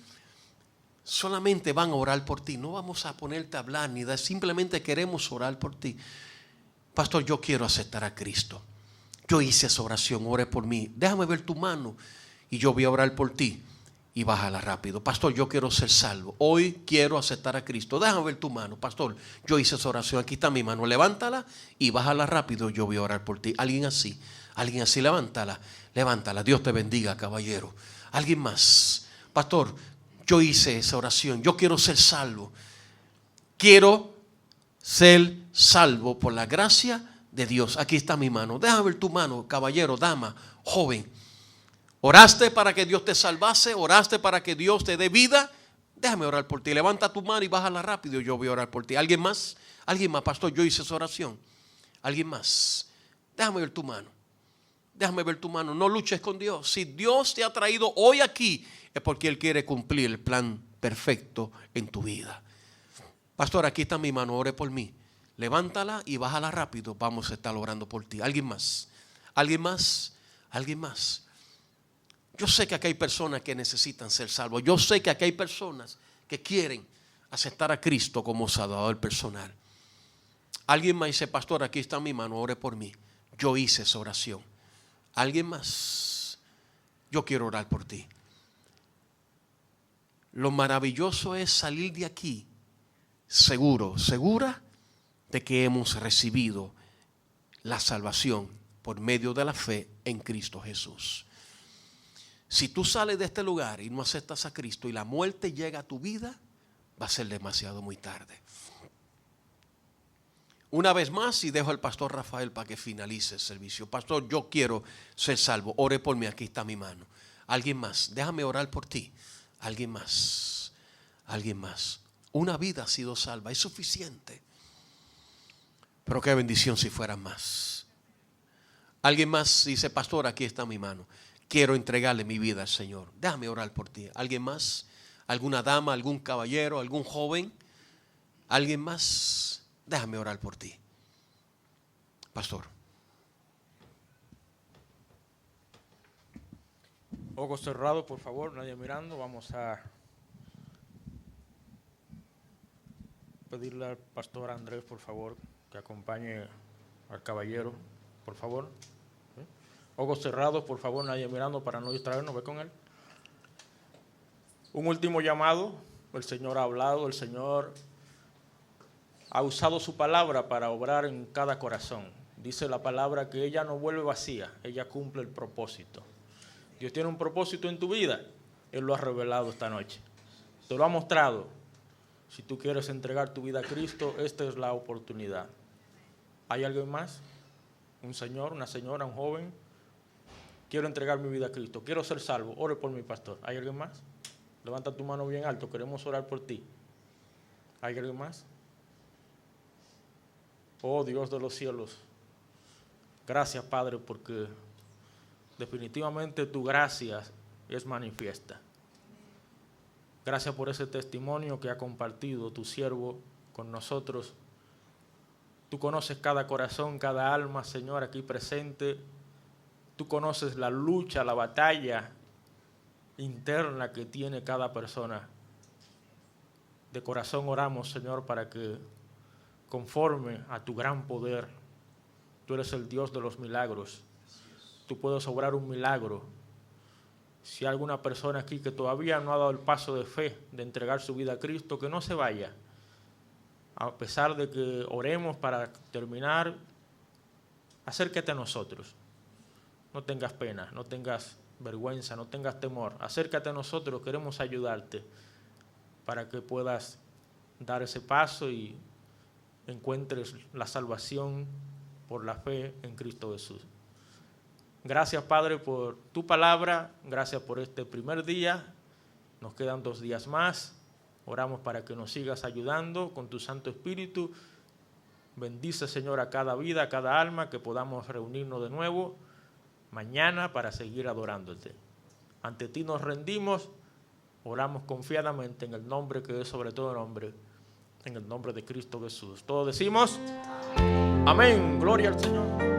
solamente van a orar por ti. No vamos a ponerte a hablar ni nada, simplemente queremos orar por ti. Pastor, yo quiero aceptar a Cristo. Yo hice esa oración, ore por mí. Déjame ver tu mano y yo voy a orar por ti. Y bájala rápido. Pastor, yo quiero ser salvo. Hoy quiero aceptar a Cristo. Déjame ver tu mano. Pastor, yo hice esa oración. Aquí está mi mano. Levántala y bájala rápido. Yo voy a orar por ti. Alguien así, levántala. Levántala. Dios te bendiga, caballero. Alguien más. Pastor, yo hice esa oración. Yo quiero ser salvo. Quiero ser salvo por la gracia de Dios. Aquí está mi mano. Déjame ver tu mano, caballero, dama, joven. Oraste para que Dios te salvase, oraste para que Dios te dé vida. Déjame orar por ti. Levanta tu mano y bájala rápido. Yo voy a orar por ti. ¿Alguien más? Alguien más, pastor, yo hice esa oración. ¿Alguien más? Déjame ver tu mano. Déjame ver tu mano. No luches con Dios. Si Dios te ha traído hoy aquí, es porque Él quiere cumplir el plan perfecto en tu vida. Pastor, aquí está mi mano. Ore por mí. Levántala y bájala rápido. Vamos a estar orando por ti. ¿Alguien más? ¿Alguien más? ¿Alguien más? Yo sé que aquí hay personas que necesitan ser salvos. Yo sé que aquí hay personas que quieren aceptar a Cristo como Salvador personal. Alguien me dice, pastor, aquí está mi mano, ore por mí. Yo hice esa oración. Alguien más, yo quiero orar por ti. Lo maravilloso es salir de aquí segura de que hemos recibido la salvación por medio de la fe en Cristo Jesús. Si tú sales de este lugar y no aceptas a Cristo y la muerte llega a tu vida, va a ser demasiado muy tarde. Una vez más, y dejo al pastor Rafael para que finalice el servicio. Pastor, yo quiero ser salvo. Ore por mí, aquí está mi mano. Alguien más, déjame orar por ti. Alguien más, alguien más. Una vida ha sido salva, es suficiente. Pero qué bendición si fueran más. Alguien más dice, pastor, aquí está mi mano. Quiero entregarle mi vida al Señor. Déjame orar por ti. ¿Alguien más? ¿Alguna dama? ¿Algún caballero? ¿Algún joven? ¿Alguien más? Déjame orar por ti. Pastor. Ojos cerrados, por favor, nadie mirando. Vamos a pedirle al pastor Andrés, por favor, que acompañe al caballero, por favor. Ojos cerrados, por favor, nadie mirando para no distraernos. Ve con él. Un último llamado. El Señor ha hablado, el Señor ha usado su palabra para obrar en cada corazón. Dice la palabra que ella no vuelve vacía, ella cumple el propósito. Dios tiene un propósito en tu vida, Él lo ha revelado esta noche. Te lo ha mostrado. Si tú quieres entregar tu vida a Cristo, esta es la oportunidad. ¿Hay alguien más? ¿Un señor, una señora, un joven? Quiero entregar mi vida a Cristo, quiero ser salvo, ore por mi pastor. ¿Hay alguien más? Levanta tu mano bien alto, queremos orar por ti. ¿Hay alguien más? Oh Dios de los cielos, gracias Padre, porque definitivamente tu gracia es manifiesta. Gracias por ese testimonio que ha compartido tu siervo con nosotros. Tú conoces cada corazón, cada alma, Señor, aquí presente. Tú conoces la lucha, la batalla interna que tiene cada persona. De corazón oramos, Señor, para que conforme a tu gran poder, tú eres el Dios de los milagros. Tú puedes obrar un milagro. Si hay alguna persona aquí que todavía no ha dado el paso de fe, de entregar su vida a Cristo, que no se vaya. A pesar de que oremos para terminar, acércate a nosotros. No tengas pena, no tengas vergüenza, no tengas temor. Acércate a nosotros, queremos ayudarte para que puedas dar ese paso y encuentres la salvación por la fe en Cristo Jesús. Gracias, Padre, por tu palabra. Gracias por este primer día. Nos quedan 2 días más. Oramos para que nos sigas ayudando con tu Santo Espíritu. Bendice, Señor, a cada vida, a cada alma, que podamos reunirnos de nuevo mañana para seguir adorándote. Ante ti nos rendimos, oramos confiadamente en el nombre que es sobre todo nombre, en el nombre de Cristo Jesús. Todos decimos, amén, gloria al Señor.